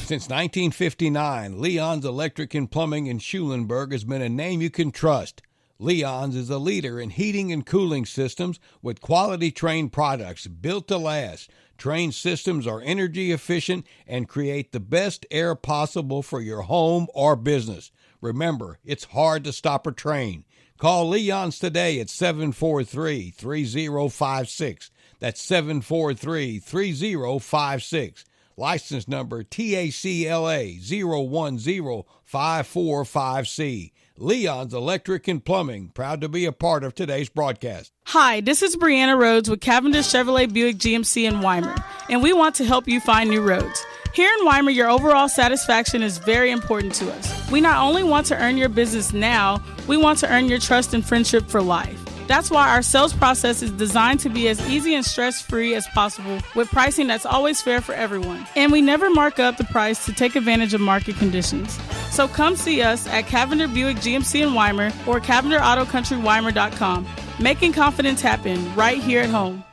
Since 1959, Leon's Electric and Plumbing in Schulenburg has been a name you can trust. Leon's is a leader in heating and cooling systems with quality Trane products built to last. Trane systems are energy efficient and create the best air possible for your home or business. Remember, it's hard to stop a Trane. Call Leon's today at 743-3056. That's 743-3056. License number TACLA 0105455C. Leon's Electric and Plumbing, proud to be a part of today's broadcast. Hi, this is Brianna Rhodes with Cavendish Chevrolet Buick GMC in Weimar, and we want to help you find new roads. Here in Weimar, your overall satisfaction is very important to us. We not only want to earn your business now, we want to earn your trust and friendship for life. That's why our sales process is designed to be as easy and stress-free as possible, with pricing that's always fair for everyone. And we never mark up the price to take advantage of market conditions. So come see us at Cavender Buick GMC in Weimar or CavenderAutoCountryWeimar.com. Making confidence happen right here at home.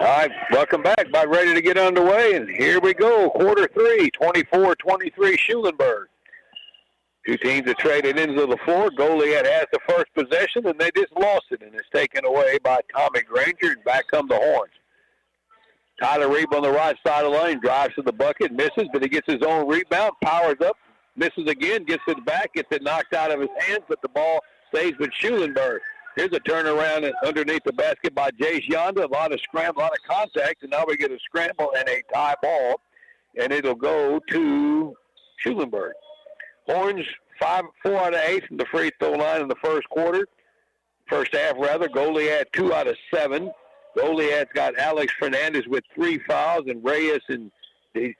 All right, welcome back. About ready to get underway, and here we go. Quarter 3, 24-23 Schulenburg. Two teams have traded into the floor. Goliad has the first possession, and they just lost it, and it's taken away by Tommy Granger, and back come the Horns. Tyler Reeb on the right side of the lane, drives to the bucket, misses, but he gets his own rebound, powers up, misses again, gets it back, gets it knocked out of his hands, but the ball stays with Schulenburg. Here's a turnaround underneath the basket by Jace Yonda. A lot of scramble, a lot of contact, and now we get a scramble and a tie ball, and it'll go to Schulenburg. Horns 4 out of 8 from the free throw line in the first half. Goliad 2 out of 7. Goliad's got Alex Fernandez with 3 fouls, and Reyes and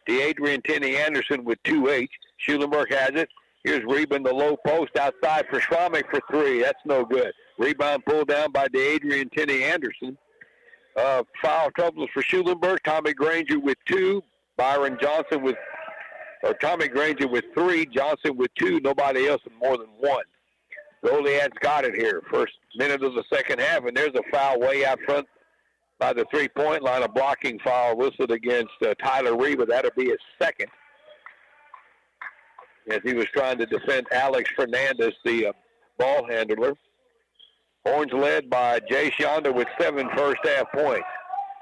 Adrian Tenney Anderson with 2 each. Schulenburg has it. Here's Reba the low post outside for Schromick for 3. That's no good. Rebound pulled down by Adrian Tenney Anderson. Foul troubles for Schulenburg. Tommy Granger with 2. Tommy Granger with 3. Johnson with 2. Nobody else with more than 1. Goliad's got it here. First minute of the second half, and there's a foul way out front by the three-point line. A blocking foul whistled against Tyler Reba. That'll be his second, as he was trying to defend Alex Fernandez, the ball handler. Horns led by Jace Yonda with 7 first-half points.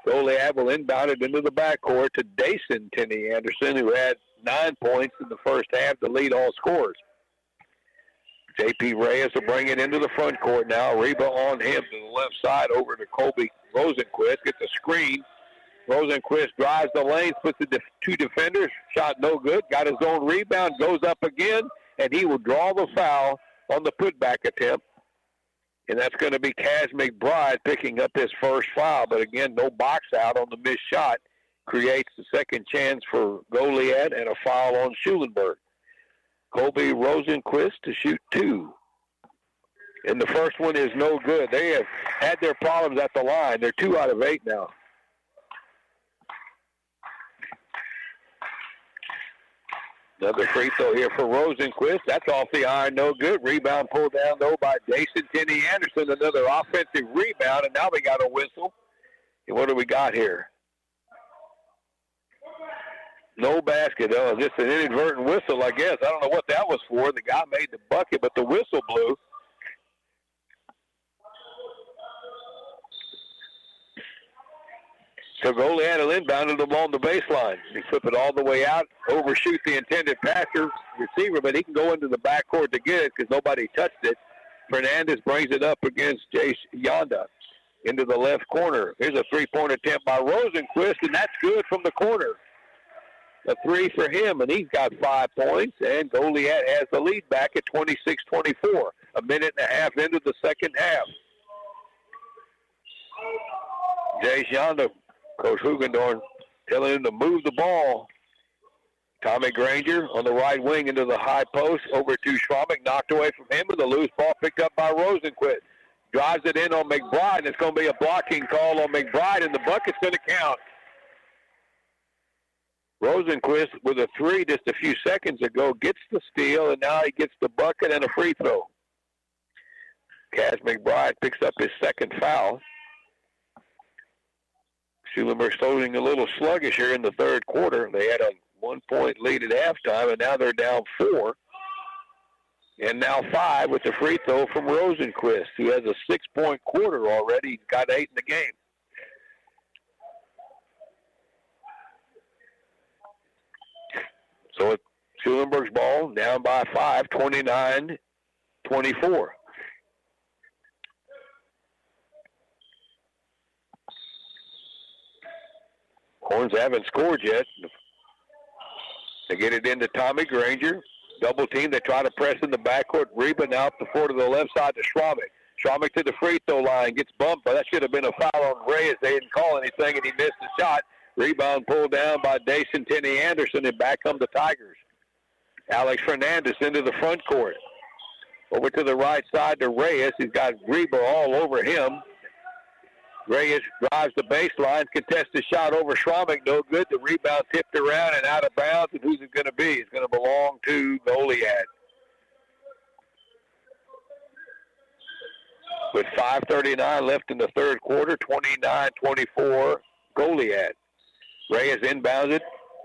Goliad will inbound it into the backcourt to Dason Tenney Anderson, who had 9 points in the first half to lead all scorers. J.P. Reyes will bring it into the front court now. Reba on him to the left side over to Colby Rosenquist. Gets a screen. Rosenquist drives the lanes, puts the 2 defenders. Shot no good. Got his own rebound. Goes up again, and he will draw the foul on the putback attempt. And that's going to be Kaz McBride picking up his first foul. But again, no box out on the missed shot. Creates the second chance for Goliad and a foul on Schulenburg. Colby Rosenquist to shoot 2. And the first one is no good. They have had their problems at the line. They're 2 out of 8 now. Another free throw here for Rosenquist. That's off the iron, no good. Rebound pulled down, though, by Dason Tenney Anderson. Another offensive rebound, and now we got a whistle. And what do we got here? No basket. Oh, just an inadvertent whistle, I guess. I don't know what that was for. The guy made the bucket, but the whistle blew. So Goliad will inbound it along the baseline. He flip it all the way out, overshoot the intended passer receiver, but he can go into the backcourt to get it because nobody touched it. Fernandez brings it up against Jace Yonda into the left corner. Here's a three-point attempt by Rosenquist, and that's good from the corner. A 3 for him, and he's got 5 points, and Goliad has the lead back at 26-24. A minute and a half into the second half. Jace Yonda, Coach Hugendorn telling him to move the ball. Tommy Granger on the right wing into the high post, over to Schromick, knocked away from him with a loose ball picked up by Rosenquist. Drives it in on McBride, and it's going to be a blocking call on McBride, and the bucket's going to count. Rosenquist with a 3 just a few seconds ago gets the steal, and now he gets the bucket and a free throw. Kaz McBride picks up his second foul. Schulenburg starting a little sluggish here in the third quarter. They had a 1-point lead at halftime, and now they're down 4. And now 5 with the free throw from Rosenquist, who has a 6-point quarter already. He's got 8 in the game. So it's Schulenburg's ball, down by 5, 29-24. Horns haven't scored yet. They get it into Tommy Granger. Double team. They try to press in the backcourt. Reba now up the floor to the left side to Schromick. Schromick to the free throw line. Gets bumped, but that should have been a foul on Reyes. They didn't call anything, and he missed the shot. Rebound pulled down by Dason Tenney Anderson, and back come the Tigers. Alex Fernandez into the front court. Over to the right side to Reyes. He's got Reba all over him. Reyes drives the baseline, contested shot over Schromick, no good. The rebound tipped around and out of bounds, and who's it going to be? It's going to belong to Goliad. With 5:39 left in the third quarter, 29-24, Goliad. Reyes inbounded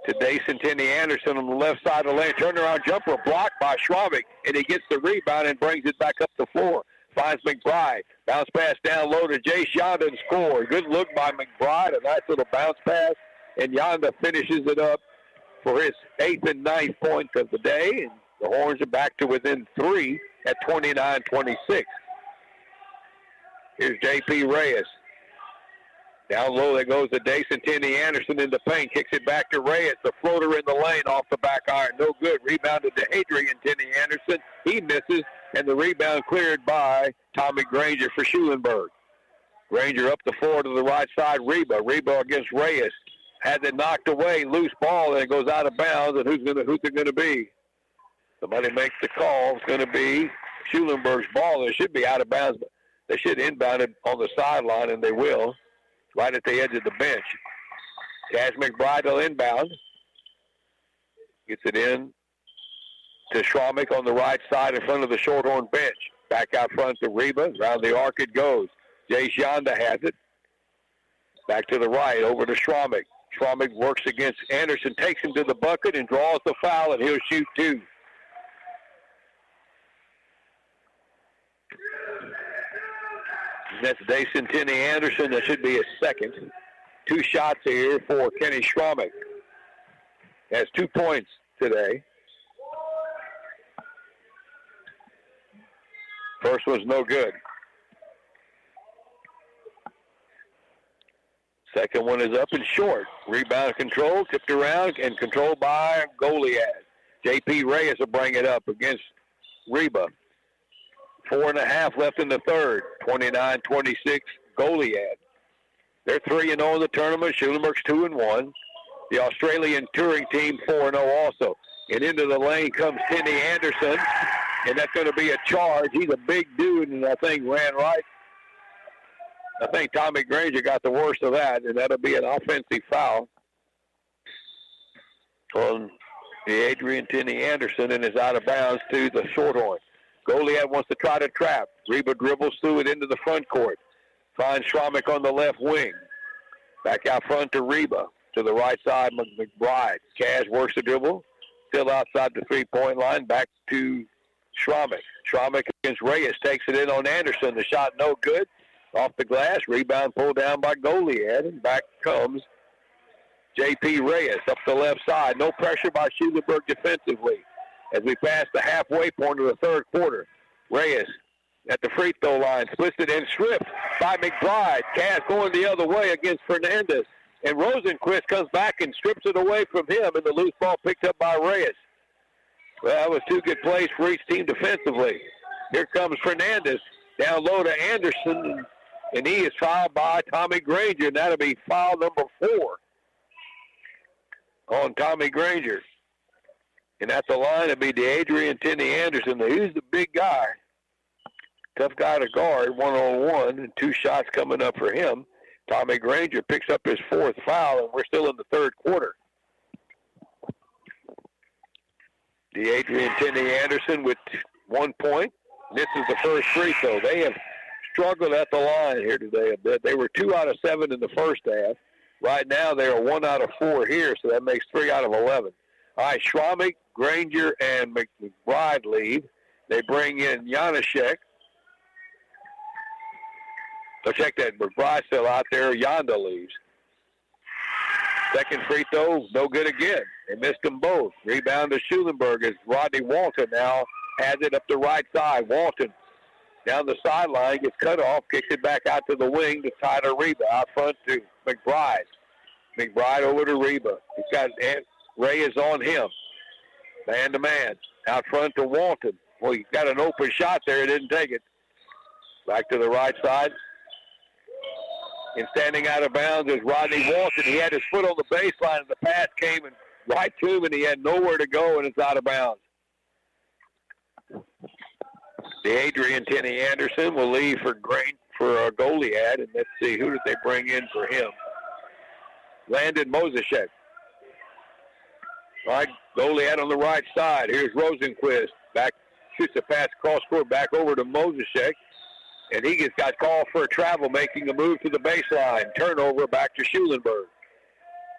to Dason Tenney-Anderson on the left side of the lane. Turnaround jumper blocked by Schromick, and he gets the rebound and brings it back up the floor. Finds McBride. Bounce pass down low to Jace Yonda and score. Good look by McBride. A nice little bounce pass. And Yonda finishes it up for his 8th and 9th point of the day. And the Horns are back to within 3 at 29-26. Here's J.P. Reyes. Down low there goes to Dason Tenney-Anderson in the paint. Kicks it back to Reyes. The floater in the lane off the back iron. No good. Rebounded to Adrian Tenney-Anderson. He misses. And the rebound cleared by Tommy Granger for Schulenburg. Granger up the floor to the right side. Reba against Reyes. Had it knocked away. Loose ball, and it goes out of bounds. And who's it going to be? Somebody makes the call. It's going to be Schulenburg's ball. It should be out of bounds, but they should inbound it on the sideline, and they will. Right at the edge of the bench. Cash McBride will inbound. Gets it in to Schromick on the right side in front of the Shorthorn bench. Back out front to Reba. Around the arc it goes. Jace Yonda has it. Back to the right, over to Schromick. Schromick works against Anderson, takes him to the bucket and draws the foul, and he'll shoot 2. That's Dason Tenney-Anderson. That should be his second. 2 shots here for Kenny Schromick. Has 2 points today. First one's no good. Second one is up and short. Rebound control, tipped around, and controlled by Goliad. J.P. Reyes will bring it up against Reba. 4.5 left in the third. 29-26, Goliad. They're 3-0 in the tournament. Schulenburg's 2-1. The Australian touring team 4-0 also. And into the lane comes Tenney-Anderson, and that's going to be a charge. He's a big dude, and I think ran right. I think Tommy Granger got the worst of that, and that'll be an offensive foul on the Adrian Tenney-Anderson, and is out of bounds to the Shorthorn. Goliad wants to try to trap. Reba dribbles through it into the front court. Finds Schromick on the left wing. Back out front to Reba. To the right side, McBride. Cash works the dribble. Still outside the three-point line. Back to Schromick. Schromick against Reyes. Takes it in on Anderson. The shot no good. Off the glass. Rebound pulled down by Goliad. And back comes J.P. Reyes up the left side. No pressure by Schulenburg defensively. As we pass the halfway point of the third quarter. Reyes at the free throw line. Splits it in, stripped by McBride. Cass going the other way against Fernandez. And Rosenquist comes back and strips it away from him. And the loose ball picked up by Reyes. Well, that was 2 good plays for each team defensively. Here comes Fernandez. Down low to Anderson. And he is fouled by Tommy Granger. And that'll be foul number 4 on Tommy Granger. And at the line, it'll be the Adrian Tenney-Anderson. He's the big guy. Tough guy to guard, one-on-one, and 2 shots coming up for him. Tommy Granger picks up his 4th foul, and we're still in the third quarter. The Adrian Tenney-Anderson with 1 point. This is the first free throw. They have struggled at the line here today a bit. They were 2 out of 7 in the first half. Right now, they are 1 out of 4 here, so that makes 3 out of 11. All right, Schromick, Granger, and McBride leave. They bring in Janaszek. So check that. McBride's still out there. Yonda leaves. Second free throw, no good again. They missed them both. Rebound to Schulenburg as Rodney Walton now has it up the right side. Walton down the sideline, gets cut off, kicks it back out to the wing to Tyler Reba. Out front to McBride. McBride over to Reba. He's got Reyes on him. Man-to-man. Out front to Walton. Well, he got an open shot there. He didn't take it. Back to the right side. And standing out of bounds is Rodney Walton. He had his foot on the baseline, and the pass came and right to him, and he had nowhere to go, and it's out of bounds. The Adrian Tenney Anderson will leave for Goliad, and let's see, who did they bring in for him? Landon Moseshek. All right, Goliad on the right side. Here's Rosenquist. Back, shoots a pass cross court back over to Moseshek. And he just got called for a travel, making a move to the baseline. Turnover back to Schulenburg.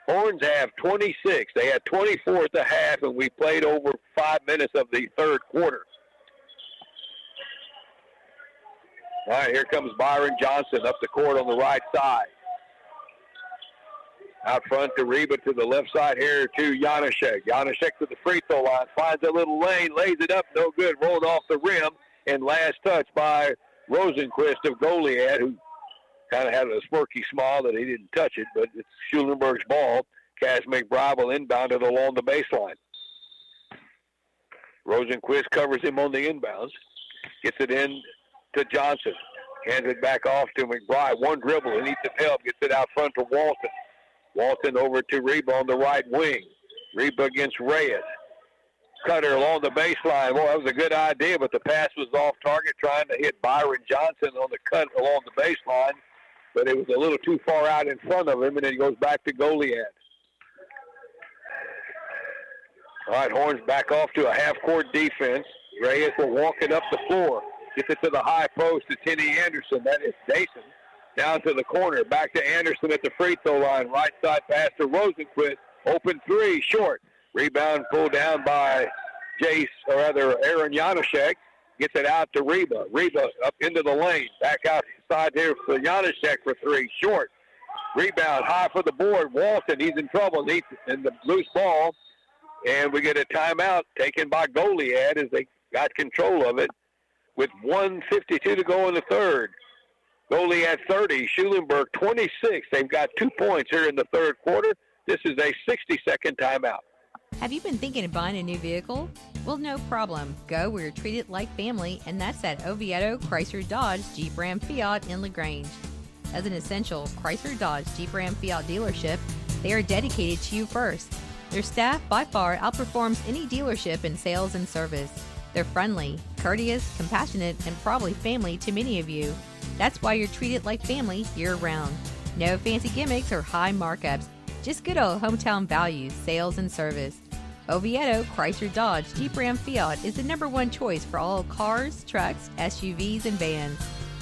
Horns have 26. They had 24 at the half, and we played over 5 minutes of the third quarter. All right, here comes Byron Johnson up the court on the right side. Out front to Reba to the left side here to Janaszek. Janaszek to the free throw line. Finds a little lane, lays it up, no good. Rolled off the rim. And last touch by Rosenquist of Goliad, who kind of had a smirky smile that he didn't touch it, but it's Schulenburg's ball. Cash McBride will inbound it along the baseline. Rosenquist covers him on the inbounds. Gets it in to Johnson. Hands it back off to McBride. One dribble. He needs some help. Gets it out front to Walton. Walton over to Reba on the right wing. Reba against Reyes. Cutter along the baseline. Well, that was a good idea, but the pass was off target, trying to hit Byron Johnson on the cut along the baseline, but it was a little too far out in front of him, and then he goes back to Goliad. All right, Horns back off to a half-court defense. Reyes will walk it up the floor. Gets it to the high post to Tenney Anderson. That is Dason. Down to the corner. Back to Anderson at the free throw line. Right side pass to Rosenquist. Open three, short. Rebound pulled down by Aaron Janaszek. Gets it out to Reba. Reba up into the lane. Back outside here for Janaszek for three, short. Rebound high for the board. Walton, he's in trouble. He's in the loose ball. And we get a timeout taken by Goliad as they got control of it with 1:52 to go in the third. Goliad 30, Schulenburg 26. They've got 2 points here in the third quarter. This is a 60-second timeout. Have you been thinking of buying a new vehicle? Well, no problem. Go where you're treated like family, and that's at Oviedo Chrysler Dodge Jeep Ram Fiat in LaGrange. As an essential Chrysler Dodge Jeep Ram Fiat dealership, they are dedicated to you first. Their staff by far outperforms any dealership in sales and service. They're friendly, courteous, compassionate, and probably family to many of you. That's why you're treated like family year-round. No fancy gimmicks or high markups, just good old hometown values, sales, and service. Oviedo Chrysler Dodge Jeep Ram Fiat is the #1 choice for all cars, trucks, SUVs, and vans.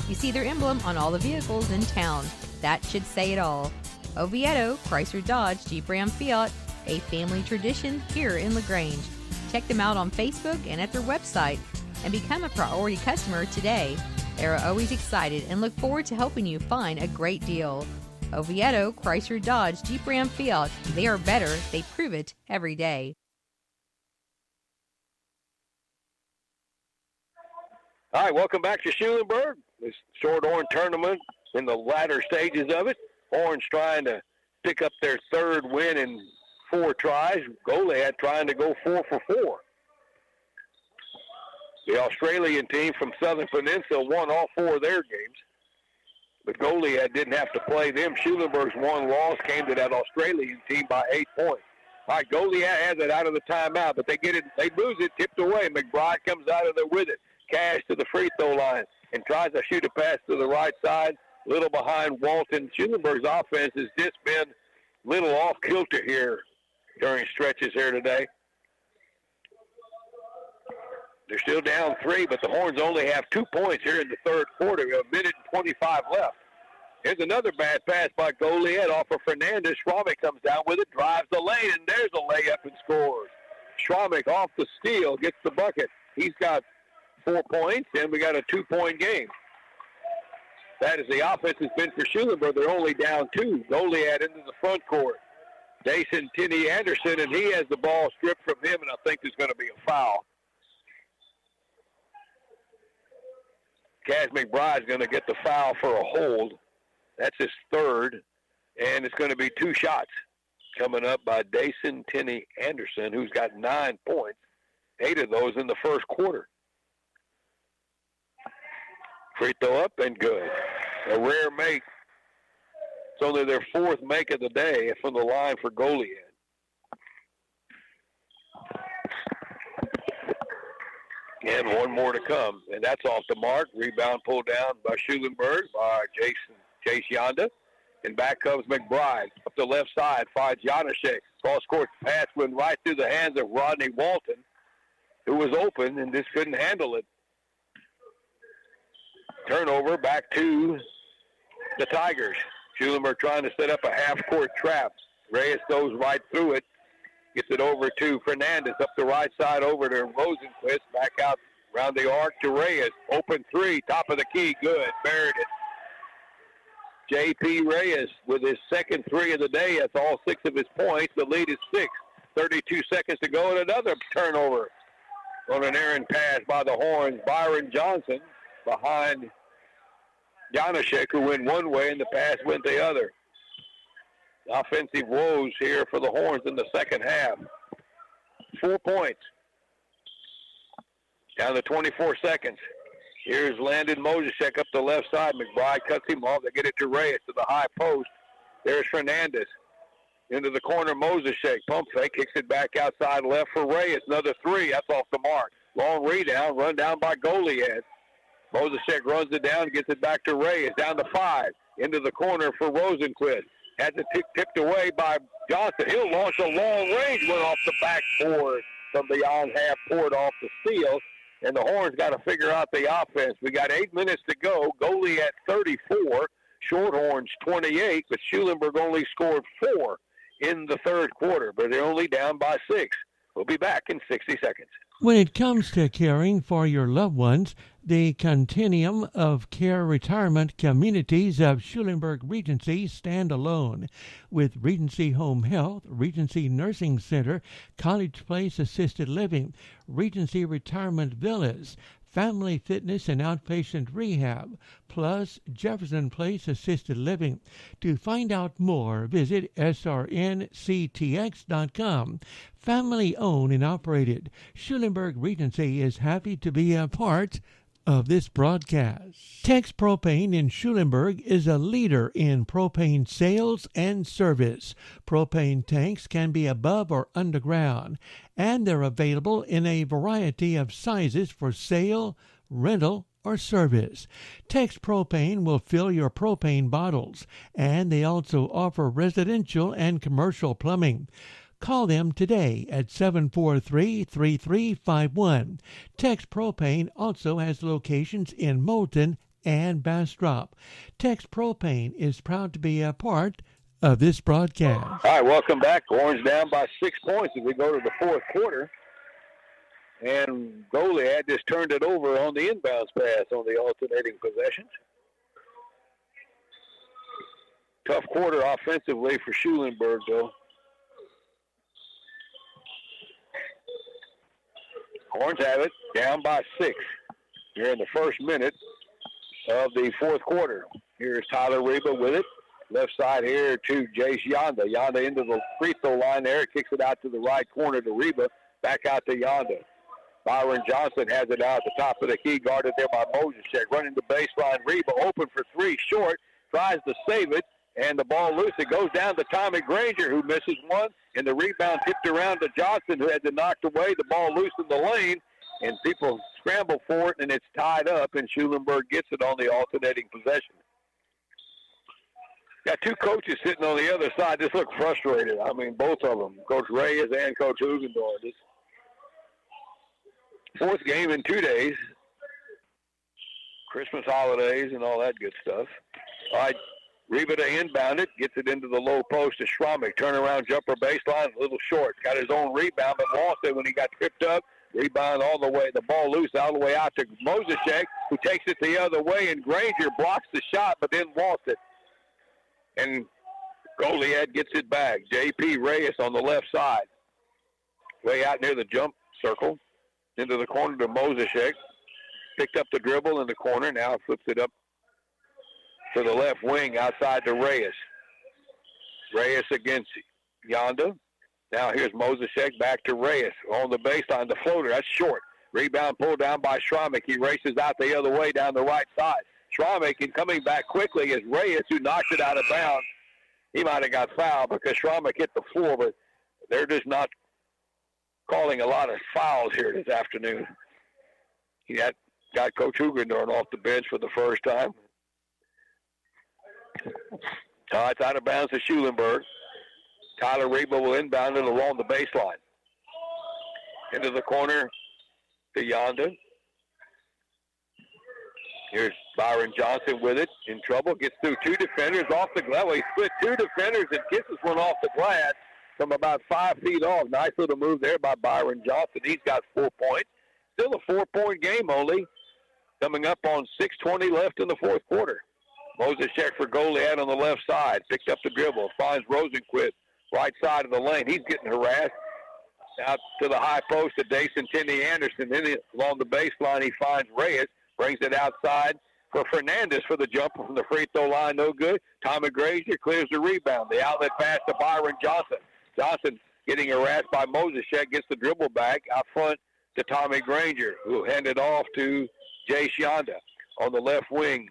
You see their emblem on all the vehicles in town. That should say it all. Oviedo Chrysler Dodge Jeep Ram Fiat, a family tradition here in LaGrange. Check them out on Facebook and at their website and become a priority customer today. They are always excited and look forward to helping you find a great deal. Oviedo Chrysler Dodge Jeep Ram Fiat. They are better. They prove it every day. All right, welcome back to Schulenburg. This short horn tournament in the latter stages of it. Horns trying to pick up their third win in 4 tries. Goliad trying to go 4 for 4. The Australian team from Southern Peninsula won all 4 of their games. But Goliad didn't have to play them. Schulenburg's one loss came to that Australian team by 8 points. All right, Goliad has it out of the timeout, but they get it, they lose it, tipped away. McBride comes out of there with it. Cash to the free throw line and tries to shoot a pass to the right side, a little behind Walton. Schulenburg's offense has just been a little off kilter here during stretches here today. They're still down 3, but the Horns only have 2 points here in the third quarter. We have 1:25 left. Here's another bad pass by Goliad off of Fernandez. Schromick comes down with it, drives the lane, and there's a layup and scores. Schromick off the steal, gets the bucket. He's got 4 points, and we got a 2-point game. That is the offense has been for Schulenburg. They're only down 2. Goliad into the front court. Dason Tenney Anderson, and he has the ball stripped from him, and I think there's going to be a foul. Kaz McBride's going to get the foul for a hold. That's his third, and it's going to be 2 shots coming up by Dason Tenney Anderson, who's got 9 points, 8 of those in the first quarter. Free throw up and good. A rare make. It's only their 4th make of the day from the line for Goliad. And one more to come. And that's off the mark. Rebound pulled down by Schulenburg, by Chase Yonda. And back comes McBride. Up the left side, finds Janashek. Cross-court pass went right through the hands of Rodney Walton, who was open and just couldn't handle it. Turnover back to the Tigers. Schulenburg trying to set up a half-court trap. Reyes goes right through it. Gets it over to Fernandez. Up the right side over to Rosenquist. Back out around the arc to Reyes. Open three. Top of the key. Good. Buried it. J.P. Reyes with his second three of the day. That's all 6 of his points. The lead is 6. 32 seconds to go, and another turnover on an errant pass by the Horns. Byron Johnson behind Janashek, who went one way, and the pass went the other. Offensive woes here for the Horns in the second half. 4 points. Down to 24 seconds. Here's Landon Mosesek up the left side. McBride cuts him off. They get it to Reyes to the high post. There's Fernandez. Into the corner, Mosesek. Pump fake, kicks it back outside left for Reyes. Another three. That's off the mark. Long rebound, run down by Goliad. Mosesek runs it down, gets it back to Reyes. Down to 5. Into the corner for Rosenquist. Had it tipped away by Johnson. He'll launch a long range one off the backboard from beyond half court off the steal. And the Horns got to figure out the offense. We got 8 minutes to go. Goliad 34, Shorthorns 28, but Schulenburg only scored 4 in the third quarter, but they're only down by 6. We'll be back in 60 seconds. When it comes to caring for your loved ones, the Continuum of Care Retirement Communities of Schulenburg Regency stand alone. With Regency Home Health, Regency Nursing Center, College Place Assisted Living, Regency Retirement Villas, Family Fitness and Outpatient Rehab, plus Jefferson Place Assisted Living. To find out more, visit srnctx.com. Family owned and operated, Schulenburg Regency is happy to be a part of this broadcast. Tex Propane in Schulenburg is a leader in propane sales and service. Propane tanks can be above or underground, and they're available in a variety of sizes for sale, rental, or service. Tex Propane will fill your propane bottles, and they also offer residential and commercial plumbing. Call them today at 743-3351. Tex Propane also has locations in Moulton and Bastrop. Tex Propane is proud to be a part of this broadcast. All right, welcome back. Horns down by 6 points as we go to the fourth quarter. And Goliad just turned it over on the inbounds pass on the alternating possessions. Tough quarter offensively for Schulenburg, though. Horns have it, down by 6 here in the first minute of the fourth quarter. Here's Tyler Reba with it. Left side here to Jace Yonda. Yonda into the free throw line there. Kicks it out to the right corner to Reba. Back out to Yonda. Byron Johnson has it out at the top of the key, guarded there by Mosesek. Running the baseline. Reba open for 3, short. Tries to save it. And the ball loose. It goes down to Tommy Granger, who misses one. And the rebound tipped around to Johnson, who had to knock away. The ball loose in the lane. And people scramble for it, and it's tied up. And Schulenburg gets it on the alternating possession. Got 2 coaches sitting on the other side. Just look frustrated. I mean, both of them, Coach Reyes and Coach Hugendorf. This fourth game in 2 days. Christmas holidays and all that good stuff. All right. Reba to inbound it, gets it into the low post to Schromick. Turnaround jumper baseline, a little short. Got his own rebound, but lost it when he got tripped up. Rebound all the way, the ball loose all the way out to Mosesek, who takes it the other way, and Granger blocks the shot, but then lost it. And Goliad gets it back. J.P. Reyes on the left side. Way out near the jump circle. Into the corner to Mosesek. Picked up the dribble in the corner, now flips it up to the left wing outside to Reyes. Reyes against Yonda. Now here's Mosesek back to Reyes on the baseline. The floater, that's short. Rebound pulled down by Schromick. He races out the other way down the right side. Schromick, and coming back quickly is Reyes, who knocks it out of bounds. He might have got fouled because Schromick hit the floor, but they're just not calling a lot of fouls here this afternoon. He got Coach Hugendorn off the bench for the first time. It's out of bounds to Schulenburg. Tyler Reba will inbound it along the baseline. Into the corner to Yonda. Here's Byron Johnson with it, in trouble, gets through two defenders off the glass. Well, he split two defenders and kisses one off the glass from about 5 feet off. Nice little move there by Byron Johnson. He's got 4 points. Still a 4-point game only. Coming up on 6:20 left in the fourth quarter. Moses check for Goliad on the left side. Picked up the dribble. Finds Rosenquist right side of the lane. He's getting harassed. Out to the high post to Dason Tinney Anderson. Then along the baseline, he finds Reyes. Brings it outside for Fernandez for the jumper from the free throw line. No good. Tommy Grazier clears the rebound. The outlet pass to Byron Johnson. Johnson getting harassed by Moses check. Gets the dribble back out front to Tommy Granger, who handed off to Jay Shionda on the left wing.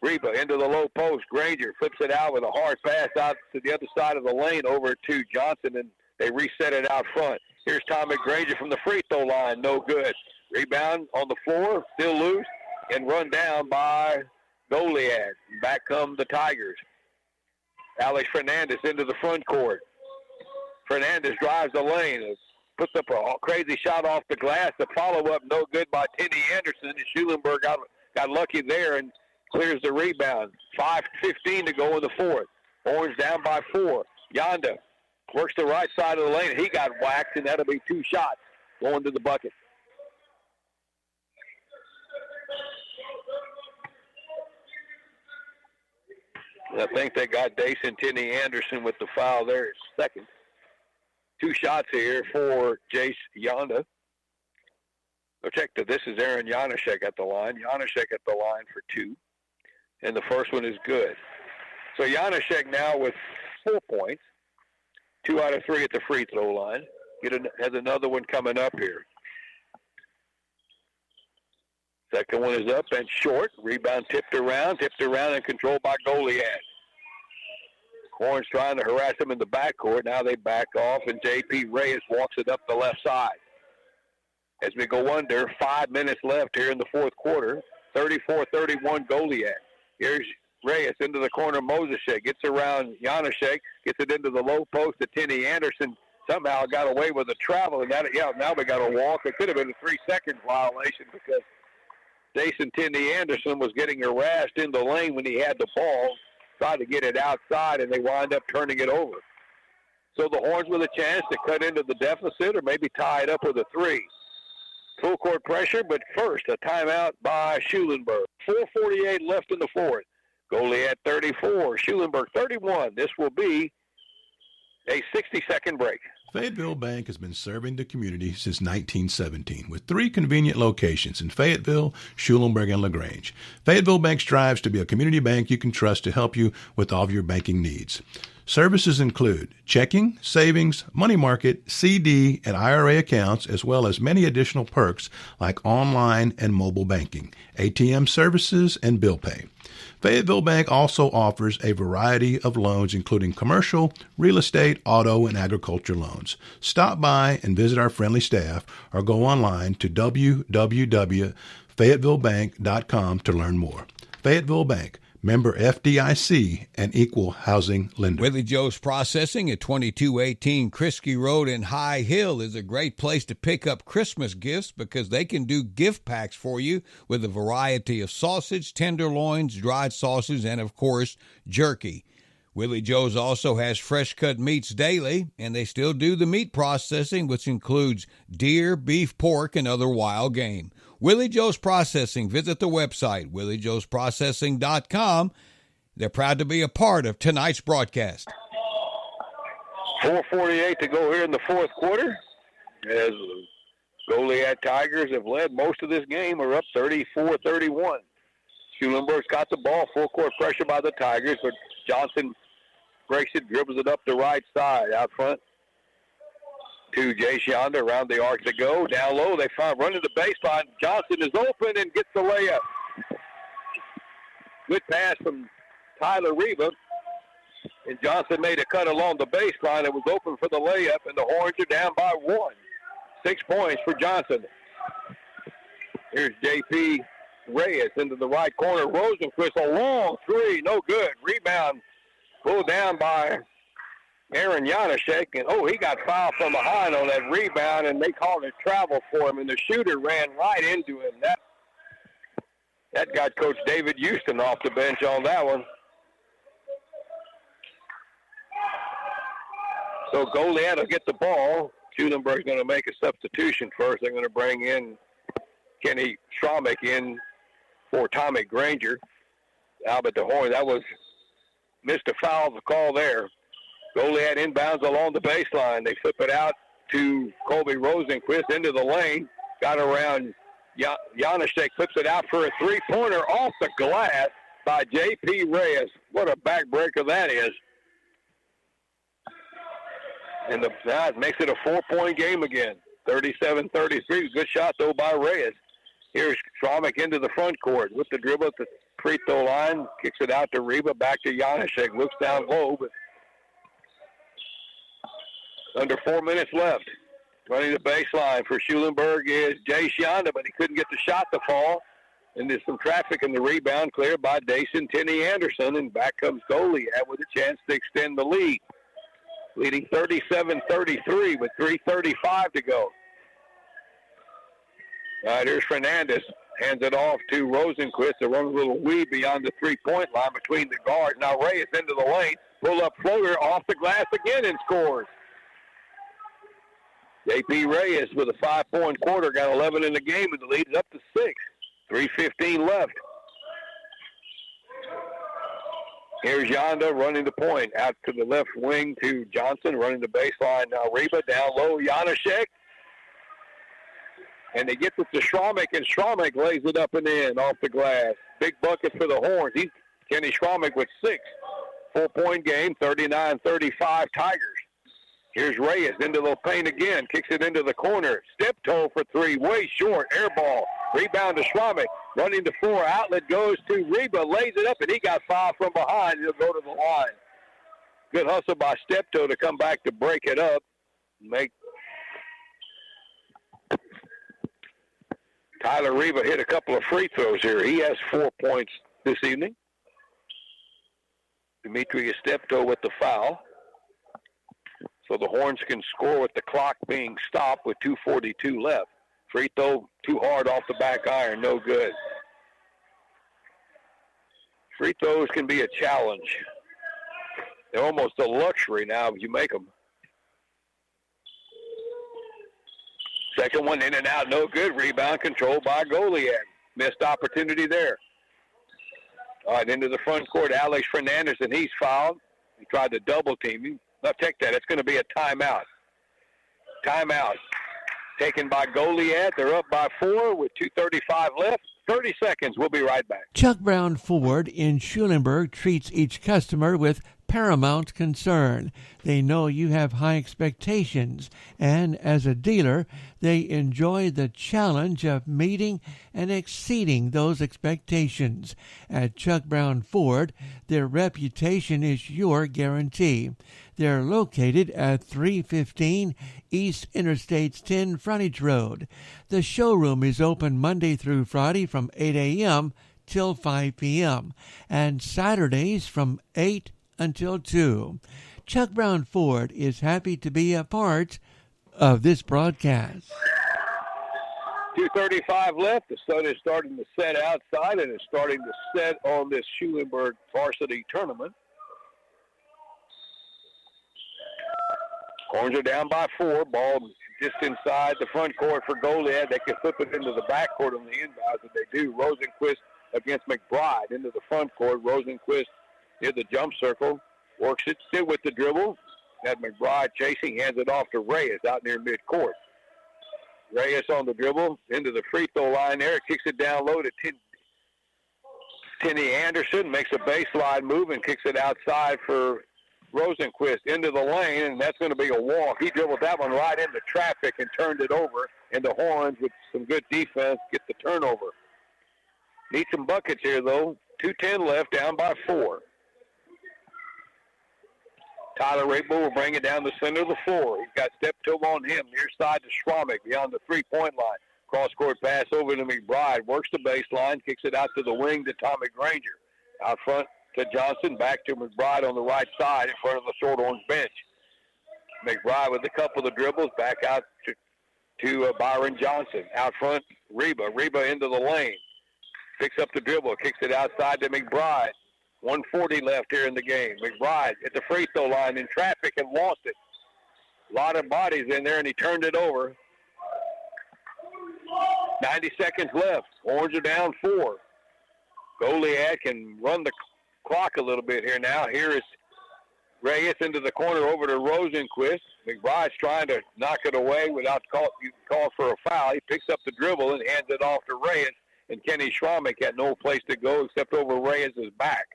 Reba into the low post. Granger flips it out with a hard pass out to the other side of the lane over to Johnson, and they reset it out front. Here's Tommy Granger from the free throw line. No good. Rebound on the floor, still loose, and run down by Goliad. Back come the Tigers. Alex Fernandez into the front court. Fernandez drives the lane. Puts up a crazy shot off the glass. The follow-up no good by Tinney Anderson. And Schulenburg got lucky there and clears the rebound. 5:15 to go in the fourth. Orange down by 4. Yonda works the right side of the lane. He got whacked, and that'll be 2 shots going to the bucket. I think they got Dason Tinney Anderson with the foul there. Second. 2 shots here for Jace Yonda. So check that this is Aaron Janaszek at the line. Janaszek at the line for 2. And the first one is good. So Janaszek now with 4 points. 2 out of 3 at the free throw line. Has another one coming up here. Second one is up and short. Rebound tipped around and controlled by Goliad. Orange trying to harass him in the backcourt. Now they back off, and J.P. Reyes walks it up the left side. As we go under, 5 minutes left here in the fourth quarter. 34-31 Goliad. Here's Reyes into the corner. Moseshek gets around Janaszek, gets it into the low post to Tinney Anderson. Somehow got away with a travel. And now we got a walk. It could have been a 3-second violation because Jason Tinney Anderson was getting harassed in the lane when he had the ball. Tried to get it outside, and they wind up turning it over. So the Horns with a chance to cut into the deficit or maybe tie it up with a 3. Full court pressure, but first a timeout by Schulenburg. 4:48 left in the fourth. Goliad 34, Schulenburg 31. This will be a 60-second break. Fayetteville Bank has been serving the community since 1917 with 3 convenient locations in Fayetteville, Schulenburg, and LaGrange. Fayetteville Bank strives to be a community bank you can trust to help you with all of your banking needs. Services include checking, savings, money market, CD, and IRA accounts, as well as many additional perks like online and mobile banking, ATM services, and bill pay. Fayetteville Bank also offers a variety of loans, including commercial, real estate, auto, and agriculture loans. Stop by and visit our friendly staff or go online to www.fayettevillebank.com to learn more. Fayetteville Bank, member FDIC, and equal housing lender. Willie Joe's Processing at 2218 Krisky Road in High Hill is a great place to pick up Christmas gifts because they can do gift packs for you with a variety of sausage, tenderloins, dried sausage, and, of course, jerky. Willie Joe's also has fresh-cut meats daily, and they still do the meat processing, which includes deer, beef, pork, and other wild game. Willie Joe's Processing. Visit the website, williejoesprocessing.com. They're proud to be a part of tonight's broadcast. 4:48 to go here in the fourth quarter. As Goliad Tigers have led most of this game, are up 34-31. Schulenburg's got the ball, full court pressure by the Tigers, but Johnson breaks it, dribbles it up the right side out front to Jay Shionda around the arc to go. Down low, they find running the baseline. Johnson is open and gets the layup. Good pass from Tyler Reba. And Johnson made a cut along the baseline. It was open for the layup, and the Horns are down by 1. 6 points for Johnson. Here's J.P. Reyes into the right corner. Rosenquist, a long three, no good. Rebound pulled down by Aaron Janaszek, and he got fouled from behind on that rebound, and they called it travel for him, and the shooter ran right into him. That got Coach David Houston off the bench on that one. So Goliad will get the ball. Schulenburg's going to make a substitution first. They're going to bring in Kenny Schromick in for Tommy Granger. Albert DeHorn, that was missed a foul call there. Goliad inbounds along the baseline. They flip it out to Colby Rosenquist into the lane. Got around Janaszek, flips it out for a three-pointer off the glass by J.P. Reyes. What a backbreaker that is. And that makes it a 4-point game again. 37-33. Good shot, though, by Reyes. Here's Schromick into the front court with the dribble at the free throw line. Kicks it out to Reba, back to Janaszek. Looks down low, but under 4 minutes left. Running the baseline for Schulenburg is Jay Shionda, but he couldn't get the shot to fall. And there's some traffic in the rebound, cleared by Dason Tenney Anderson, and back comes Goliad with a chance to extend the lead. Leading 37-33 with 3:35 to go. All right, here's Fernandez. Hands it off to Rosenquist. They run a little weave beyond the three-point line between the guards. Now Reyes into the lane. Pull-up floater off the glass again and scores. J.P. Reyes with a 5-point quarter. Got 11 in the game, and the lead is up to 6. 3:15 left. Here's Yonda running the point. Out to the left wing to Johnson, running the baseline. Now Reba down low. Janaszek. And they get this to Schromick, and Schromick lays it up and in off the glass. Big bucket for the Horns. He's Kenny Schromick with 6. 4-point game, 39-35 Tigers. Here's Reyes into the paint again. Kicks it into the corner. Step toe for 3. Way short. Air ball. Rebound to Schromick. Running the floor. Outlet goes to Reba. Lays it up, and he got fouled from behind. He'll go to the line. Good hustle by Steptoe to come back to break it up. Tyler Reba hit a couple of free throws here. He has 4 points this evening. Demetrius Steptoe with the foul. So the Horns can score with the clock being stopped with 2:42 left. Free throw too hard off the back iron, no good. Free throws can be a challenge. They're almost a luxury now if you make them. Second one in and out, no good. Rebound controlled by Goliad. Missed opportunity there. All right, into the front court, Alex Fernandez, and he's fouled. He tried to double team him. Now take that. It's going to be a timeout. Timeout taken by Goliad. They're up by 4 with 2:35 left. 30 seconds. We'll be right back. Chuck Brown Ford in Schulenburg treats each customer with paramount concern. They know you have high expectations, and as a dealer, they enjoy the challenge of meeting and exceeding those expectations. At Chuck Brown Ford, their reputation is your guarantee. They're located at 315 East Interstate 10 Frontage Road. The showroom is open Monday through Friday from 8 a.m. till 5 p.m. and Saturdays from 8 until 2. Chuck Brown Ford is happy to be a part of this broadcast. 2:35 left. The sun is starting to set outside, and it's starting to set on this Schulenburg varsity tournament. Horns are down by 4. Ball just inside the front court for Goliad. They can flip it into the back court on the inbounds, and they do. Rosenquist against McBride into the front court. Rosenquist near the jump circle. Works it still with the dribble. Had McBride chasing. Hands it off to Reyes out near midcourt. Reyes on the dribble. Into the free throw line there. Kicks it down low to Tenney Anderson. Makes a baseline move and kicks it outside for Rosenquist into the lane, and that's going to be a walk. He dribbled that one right into traffic and turned it over, and the Horns, with some good defense, get the turnover. Need some buckets here, though. 2:10 left, down by 4. Tyler Raybo will bring it down the center of the floor. He's got Steptoe on him, near side to Schromick, beyond the three-point line. Cross-court pass over to McBride. Works the baseline. Kicks it out to the wing to Tommy Granger. Out front to Johnson. Back to McBride on the right side in front of the Short Orange bench. McBride with a couple of dribbles. Back out to Byron Johnson. Out front, Reba. Reba into the lane. Picks up the dribble. Kicks it outside to McBride. 1:40 left here in the game. McBride at the free throw line in traffic and lost it. A lot of bodies in there, and he turned it over. 90 seconds left. Orange are down 4. Goliad can run the clock a little bit here now. Here is Reyes into the corner over to Rosenquist. McBride's trying to knock it away without call for a foul. He picks up the dribble and hands it off to Reyes, and Kenny Schromick had no place to go except over Reyes' back.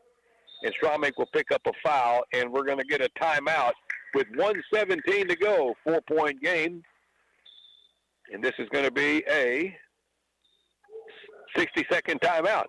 And Schromick will pick up a foul, and we're going to get a timeout with 1:17 to go. 4-point game. And this is going to be a 60-second timeout.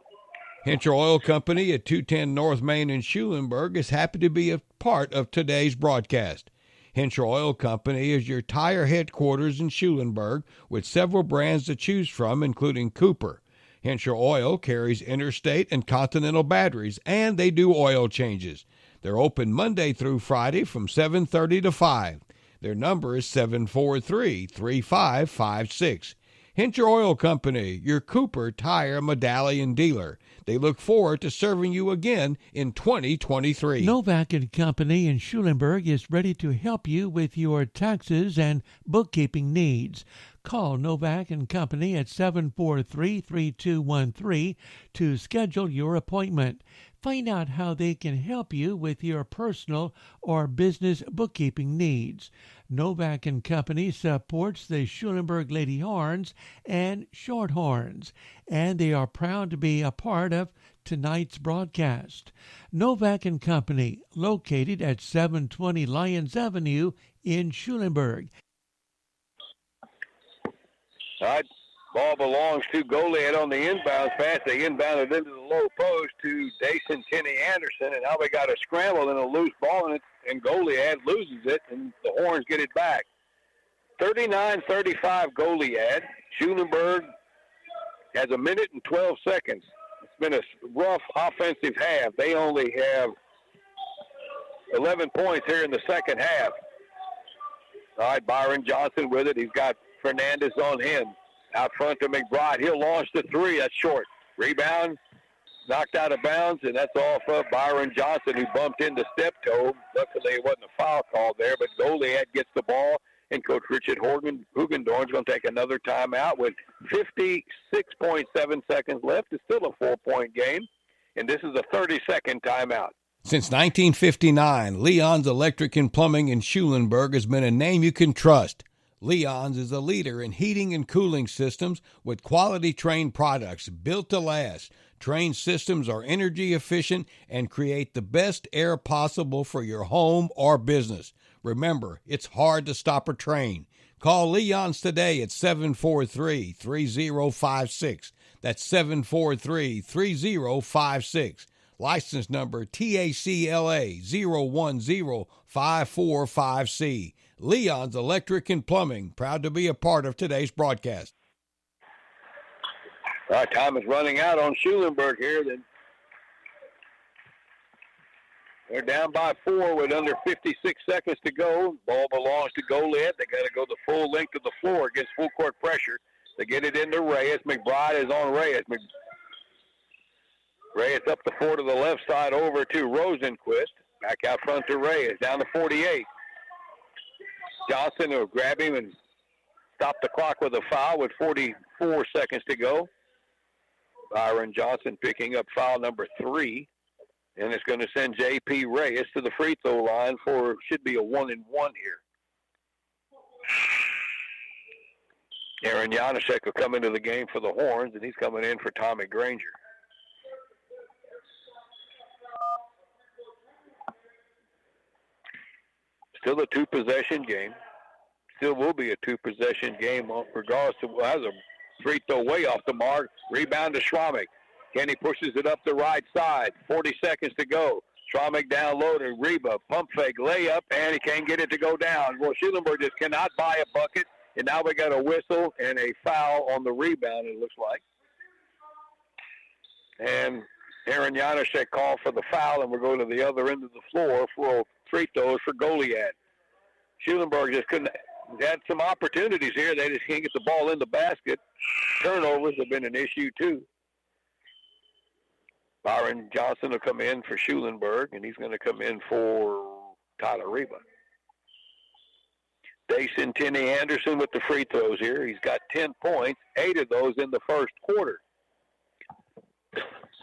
Hincher Oil Company at 210 North Main in Schulenburg is happy to be a part of today's broadcast. Hincher Oil Company is your tire headquarters in Schulenburg with several brands to choose from, including Cooper. Hincher Oil carries Interstate and Continental batteries, and they do oil changes. They're open Monday through Friday from 7:30 to 5. Their number is 743-3556. Hincher Oil Company, your Cooper tire medallion dealer. They look forward to serving you again in 2023. Novak & Company in Schulenburg is ready to help you with your taxes and bookkeeping needs. Call Novak & Company at 743-3213 to schedule your appointment. Find out how they can help you with your personal or business bookkeeping needs. Novak & Company supports the Schulenburg Lady Horns and Shorthorns, and they are proud to be a part of tonight's broadcast. Novak & Company, located at 720 Lyons Avenue in Schulenburg. All right, ball belongs to Goliad on the inbound pass. They inbounded into the low post to Dason Kenny Anderson, and now they got a scramble and a loose ball, and Goliad loses it, and the Horns get it back. 39-35 Goliad. Schulenburg has a minute and 12 seconds. It's been a rough offensive half. They only have 11 points here in the second half. All right, Byron Johnson with it. He's got Fernandez on him. Out front to McBride. He'll launch the three. That's short. Rebound, knocked out of bounds, and that's off of Byron Johnson, who bumped into Steptoe. Luckily, it wasn't a foul call there, but Goliad gets the ball, and Coach Richard Hugendorn is going to take another timeout with 56.7 seconds left. It's still a 4-point game, and this is a 30-second timeout. Since 1959, Leon's Electric and Plumbing in Schulenburg has been a name you can trust. Leon's is a leader in heating and cooling systems with quality Trane products built to last. Trane systems are energy efficient and create the best air possible for your home or business. Remember, it's hard to stop a Trane. Call Leon's today at 743-3056. That's 743-3056. License number TACLA 0105455C. Leon's Electric and Plumbing, proud to be a part of today's broadcast. All right, time is running out on Schulenburg here. They're down by 4 with under 56 seconds to go. Ball belongs to Goliad. They got to go the full length of the floor against full court pressure to get it into Reyes. McBride is on Reyes. Reyes up the floor to the left side over to Rosenquist. Back out front to Reyes, down to 48. Johnson will grab him and stop the clock with a foul with 44 seconds to go. Byron Johnson picking up foul number 3. And it's going to send J.P. Reyes to the free throw line for, should be a 1-and-1 here. Aaron Janaszek will come into the game for the Horns, and he's coming in for Tommy Granger. Still a 2-possession game. Still will be a 2-possession game regardless of has a free throw way off the mark. Rebound to Schromick. Kenny pushes it up the right side. 40 seconds to go. Schromick down low to Reba. Pump fake layup, and he can't get it to go down. Well, Schulenburg just cannot buy a bucket And now we got a whistle and a foul on the rebound, it looks like. And Aaron Janaszek called for the foul, and we're going to the other end of the floor for free throws for Goliad. Schulenburg just couldn't. Had some opportunities here. They just can't get the ball in the basket. Turnovers have been an issue, too. Byron Johnson will come in for Schulenburg, and he's going to come in for Tyler Reba. Dason Tenney Anderson with the free throws here. He's got 10 points, 8 of those in the first quarter.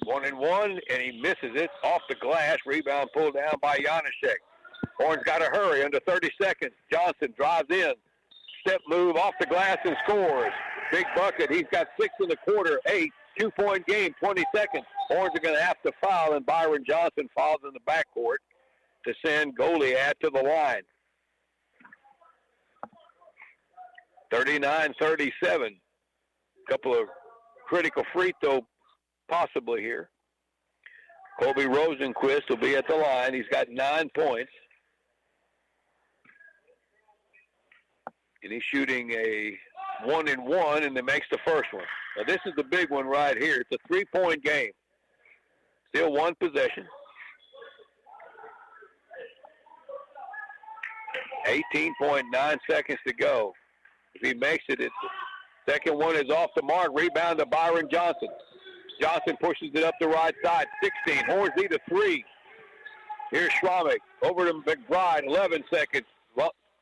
1-and-1, and he misses it off the glass. Rebound pulled down by Janaszek. Horns got to hurry under 30 seconds. Johnson drives in. Step move off the glass and scores. Big bucket. He's got 6 in the quarter, 8. 2-point game, 20 seconds. Horns are going to have to foul, and Byron Johnson fouls in the backcourt to send Goliad to the line. 39-37. Couple of critical free throw possibly here. Colby Rosenquist will be at the line. He's got 9 points. And he's shooting a 1-and-1, and then makes the first one. Now, this is the big one right here. It's a 3-point game. Still one possession. 18.9 seconds to go. If he makes it, it's the second one is off the mark. Rebound to Byron Johnson. Johnson pushes it up the right side. 16. Horns need a 3. Here's Schramek. Over to McBride. 11 seconds.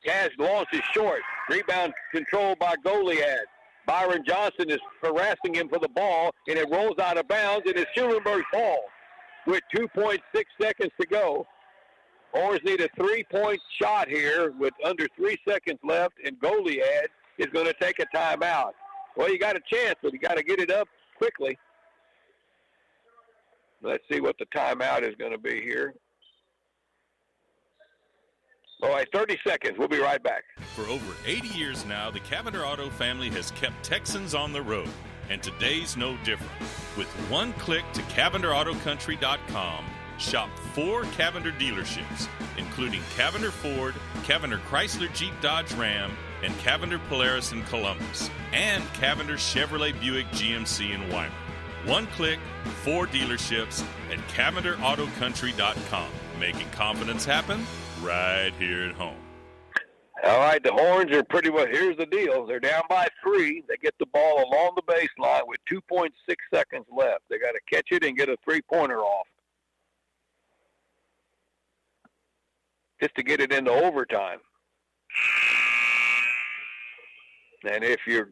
Cash launches short. Rebound controlled by Goliad. Byron Johnson is harassing him for the ball, and it rolls out of bounds, and it's Schulenburg's ball with 2.6 seconds to go. Horns need a 3-point shot here with under 3 seconds left, and Goliad is going to take a timeout. Well, you got a chance, but you got to get it up quickly. Let's see what the timeout is going to be here. All right, 30 seconds. We'll be right back. For over 80 years now, the Cavender Auto family has kept Texans on the road, and today's no different. With one click to CavenderAutoCountry.com, shop 4 Cavender dealerships, including Cavender Ford, Cavender Chrysler Jeep Dodge Ram, and Cavender Polaris in Columbus, and Cavender Chevrolet Buick GMC in Weimar. One click, 4 dealerships at CavenderAutoCountry.com, making confidence happen right here at home. All right, the Horns are pretty well, here's the deal. They're down by 3. They get the ball along the baseline with 2.6 seconds left. They got to catch it and get a 3-pointer off just to get it into overtime. And if you're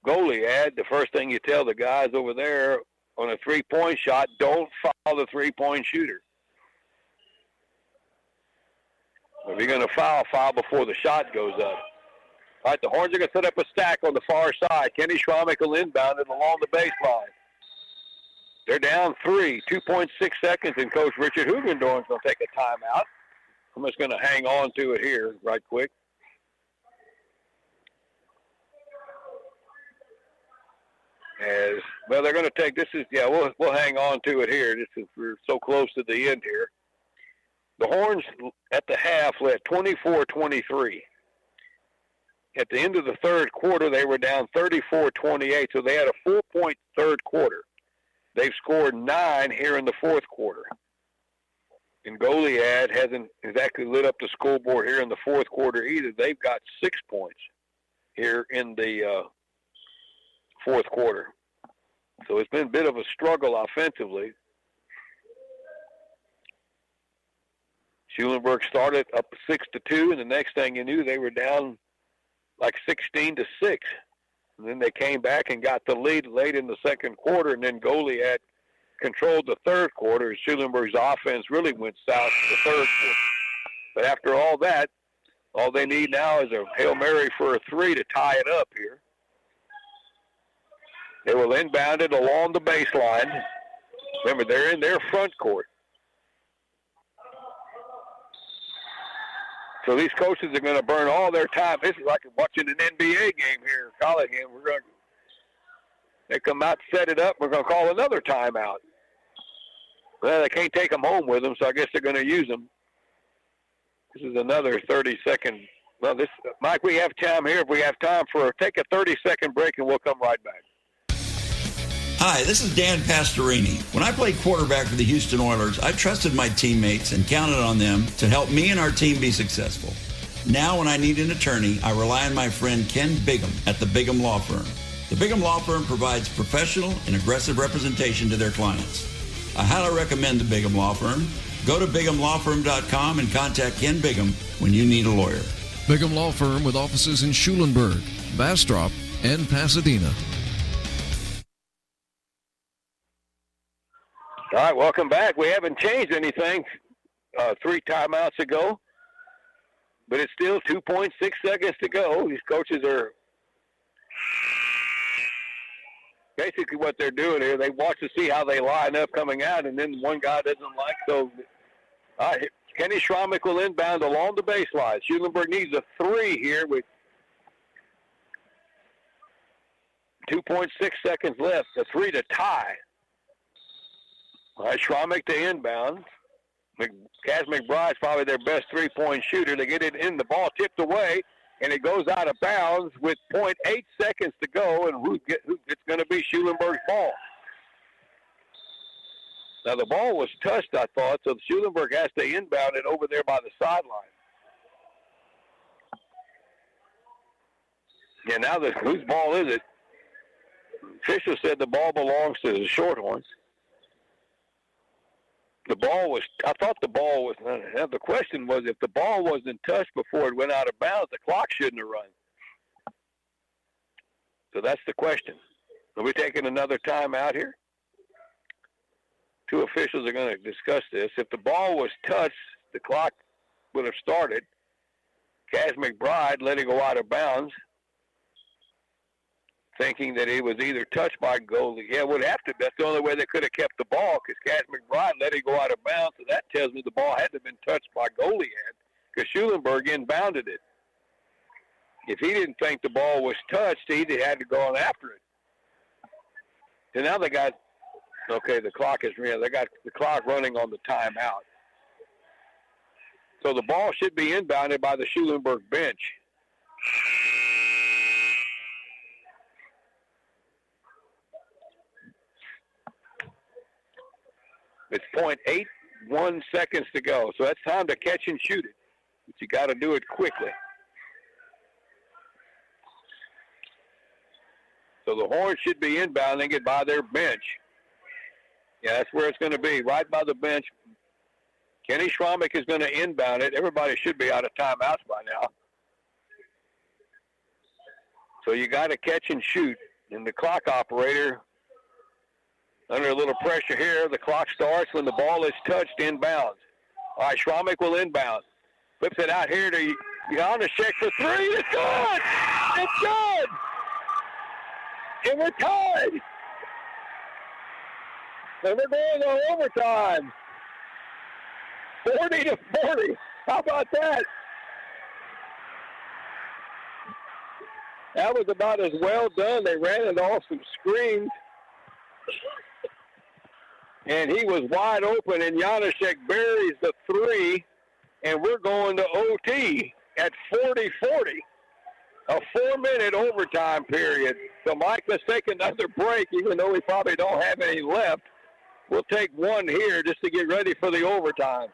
Goliad, the first thing you tell the guys over there on a 3-point shot, don't foul the 3-point shooter. If you're going to foul before the shot goes up. All right, the Horns are going to set up a stack on the far side. Kenny Schramek will inbound it along the baseline. They're down 3, 2.6 seconds, and Coach Richard Hugendorn is going to take a timeout. I'm just going to hang on to it here right quick. As well, they're going to take this is we'll hang on to it here just because we're so close to the end here. The Horns at the half led 24-23. At the end of the third quarter, they were down 34-28, so they had a 4-point third quarter. They've scored 9 here in the fourth quarter. And Goliad hasn't exactly lit up the scoreboard here in the fourth quarter either. They've got 6 points here in the fourth quarter. So it's been a bit of a struggle offensively. Schulenburg started up 6-2, and the next thing you knew, they were down like 16-6. And then they came back and got the lead late in the second quarter, and then Goliad controlled the third quarter. Schulenburg's offense really went south in the third quarter. But after all that, all they need now is a Hail Mary for a 3 to tie it up here. They will inbound it along the baseline. Remember, they're in their front court. So these coaches are going to burn all their time. This is like watching an NBA game here, college game. They come out, set it up. We're going to call another timeout. Well, they can't take them home with them, so I guess they're going to use them. This is another 30-second Well, Mike, we have time here. If we have time take a 30-second break, and we'll come right back. Hi, this is Dan Pastorini. When I played quarterback for the Houston Oilers, I trusted my teammates and counted on them to help me and our team be successful. Now, when I need an attorney, I rely on my friend Ken Bigham at the Bigham Law Firm. The Bigham Law Firm provides professional and aggressive representation to their clients. I highly recommend the Bigham Law Firm. Go to BighamLawFirm.com and contact Ken Bigham when you need a lawyer. Bigham Law Firm with offices in Schulenburg, Bastrop, and Pasadena. All right, welcome back. We haven't changed anything 3 timeouts ago, but it's still 2.6 seconds to go. These coaches are basically what they're doing here. They watch to see how they line up coming out, and then one guy doesn't like. So Kenny Schromick will inbound along the baseline. Schulenburg needs a 3 here with 2.6 seconds left. A 3 to tie. All right, Schromick to inbound. Kaz McBride's probably their best 3-point shooter. They get it in, the ball tipped away, and it goes out of bounds with 0.8 seconds to go, and it's going to be Schulenburg's ball. Now, the ball was touched, I thought, so Schulenburg has to inbound it over there by the sideline. Yeah, now whose ball is it? Fisher said the ball belongs to the Shorthorns. I thought the ball was, the question was if the ball wasn't touched before it went out of bounds, the clock shouldn't have run. So that's the question. Are we taking another timeout here? 2 officials are going to discuss this. If the ball was touched, the clock would have started. Kaz McBride let it go out of bounds, thinking that it was either touched by Goliad. Yeah, it would have to. That's the only way they could have kept the ball, because Kaz McBride let it go out of bounds. So that tells me the ball had to have been touched by Goliad, because Schulenburg inbounded it. If he didn't think the ball was touched, he had to go on after it. And now they got, the clock is real. They got the clock running on the timeout. So the ball should be inbounded by the Schulenburg bench. It's 0.81 seconds to go, so that's time to catch and shoot it. But you got to do it quickly. So the Horns should be inbounding it by their bench. Yeah, that's where it's going to be, right by the bench. Kenny Schromick is going to inbound it. Everybody should be out of timeouts by now. So you got to catch and shoot. And the clock operator, under a little pressure here, the clock starts when the ball is touched inbounds. All right, Schromick will inbound. Flips it out here to Janusek for 3. It's good! It's good! And we're tied! And we're going to overtime. 40-40. How about that? That was about as well done. They ran it off some screens. And he was wide open, and Janusek buries the 3, and we're going to OT at 40-40. A 4-minute overtime period. So, Mike, let's take another break, even though we probably don't have any left. We'll take one here just to get ready for the overtime.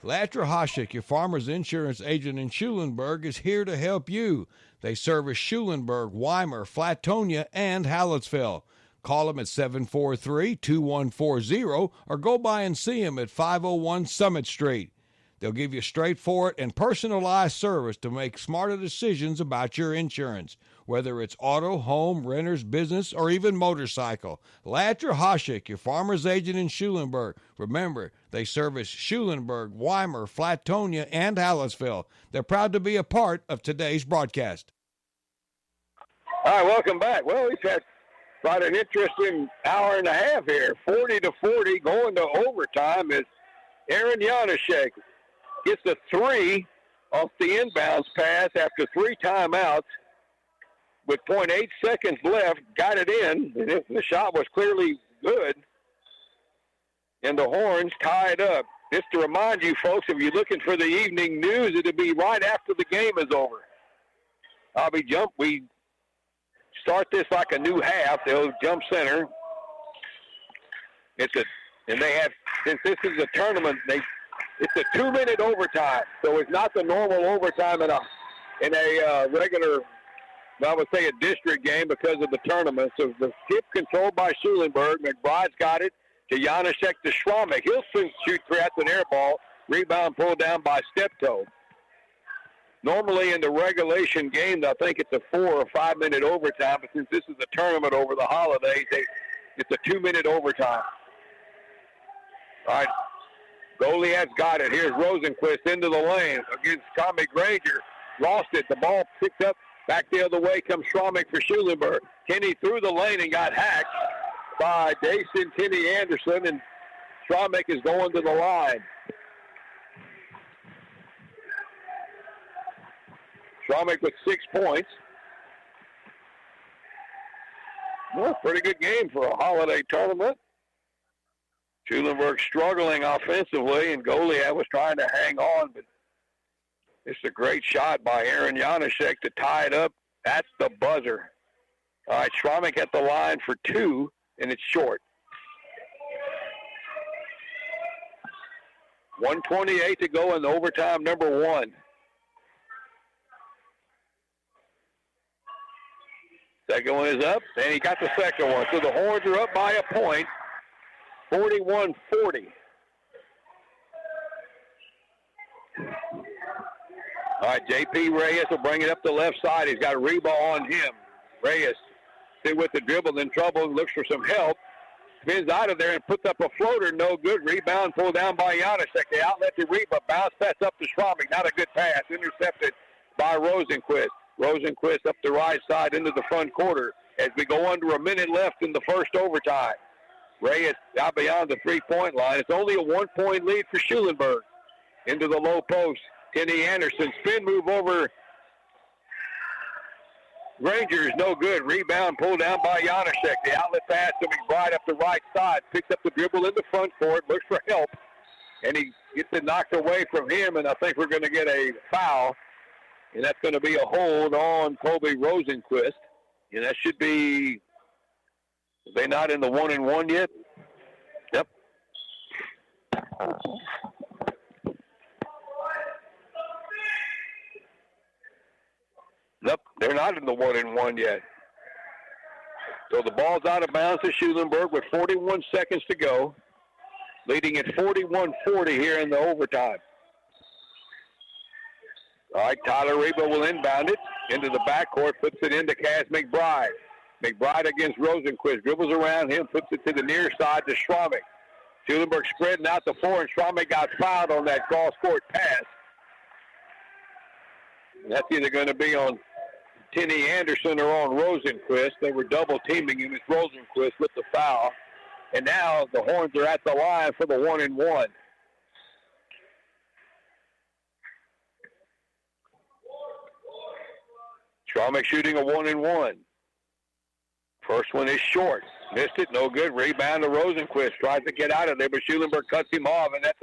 Latra Hasek, your farmer's insurance agent in Schulenburg, is here to help you. They service Schulenburg, Weimar, Flatonia, and Hallettsville. Call them at 743-2140 or go by and see them at 501 Summit Street. They'll give you straightforward and personalized service to make smarter decisions about your insurance, whether it's auto, home, renters, business, or even motorcycle. Latra Hasek, your farmer's agent in Schulenburg. Remember, they service Schulenburg, Weimar, Flatonia, and Hallettsville. They're proud to be a part of today's broadcast. All right, welcome back. Well, we've had quite an interesting hour and a half here. 40-40, going to overtime is Aaron Janusek. Gets a 3 off the inbounds pass after 3 timeouts with 0.8 seconds left. Got it in. The shot was clearly good. And the Horns tied up. just to remind you folks, if you're looking for the evening news, it'll be right after the game is over. We start this like a new half. They'll jump center. And they have, since this is a tournament, it's a 2-minute overtime. So it's not the normal overtime in a regular, I would say a district game because of the tournament. So the tip controlled by Schulenburg. McBride's got it to Janaszek to Schromek. He'll shoot three. That's an air ball. Rebound pulled down by Steptoe. Normally in the regulation game, I think it's a 4 or 5 minute overtime, but since this is a tournament over the holidays, it's a 2-minute overtime. All right, Goliad's got it. Here's Rosenquist into the lane against Tommy Granger. Lost it. The ball picked up. Back the other way comes Schromek for Schulenburg. Kenny through the lane and got hacked by Dason Kenny Anderson, and Schromek is going to the line. Schromek with 6 points. Well, pretty good game for a holiday tournament. Schulenburg struggling offensively, and Goliad was trying to hang on, but it's a great shot by Aaron Janaszek to tie it up. That's the buzzer. All right, Schromek at the line for 2, and it's short. 1:28 to go in overtime number 1. Second one is up, and he got the second one. So the Horns are up by a point, 41-40. All right, J.P. Reyes will bring it up the left side. He's got Reba on him. Reyes sit with the dribble, in trouble, looks for some help. Spins out of there and puts up a floater, no good. Rebound pulled down by Janaszek. The outlet to Reba, bounce pass up to Schromek. Not a good pass, intercepted by Rosenquist. Rosenquist up the right side into the front quarter as we go under a minute left in the first overtime. Reyes out beyond the three-point line. It's only a 1-point lead for Schulenburg. Into the low post. Kenny Anderson, spin move over. Granger is no good. Rebound pulled down by Janaszek. The outlet pass to McBride up the right side. Picks up the dribble in the front court. Looks for help. And he gets it knocked away from him, and I think we're going to get a foul. And that's going to be a hold on Colby Rosenquist. And that should be, are they not in the 1-and-1 yet? Yep. Nope, they're not in the 1-and-1 yet. So the ball's out of bounds to Schulenburg with 41 seconds to go, leading at 41-40 here in the overtime. All right, Tyler Reba will inbound it into the backcourt, puts it into Cass McBride. McBride against Rosenquist, dribbles around him, puts it to the near side to Schromek. Schulenburg spreading out the floor, and Schromek got fouled on that cross-court pass. And that's either going to be on Kenny Anderson or on Rosenquist. They were double-teaming him. It's Rosenquist with the foul. And now the Horns are at the line for the 1-and-1. Schromek shooting a 1-and-1. First one is short. Missed it, no good. Rebound to Rosenquist. Tries to get out of there, but Schulenburg cuts him off, and that's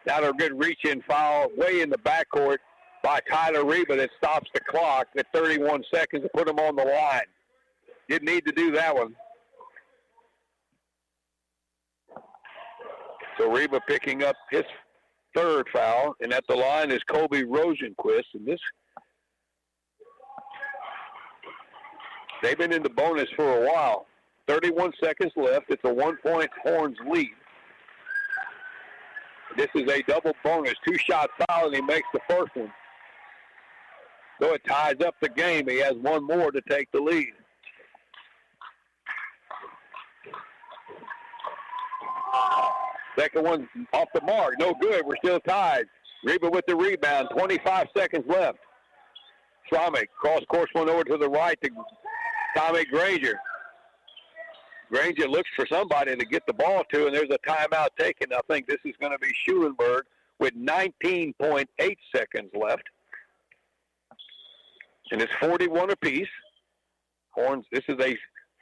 not a good reach-in foul way in the backcourt by Tyler Reba that stops the clock at 31 seconds to put him on the line. Didn't need to do that one. So Reba picking up his third foul, and at the line is Colby Rosenquist, and they've been in the bonus for a while. 31 seconds left. It's a 1-point Horns lead. This is a double bonus. 2-shot foul, and he makes the first one. So it ties up the game. He has one more to take the lead. Second one off the mark. No good. We're still tied. Reba with the rebound. 25 seconds left. Schromek cross-course one over to the right to Tommy Granger. Granger looks for somebody to get the ball to, and there's a timeout taken. I think this is going to be Schulenburg with 19.8 seconds left. And it's 41 apiece. Horns, this is a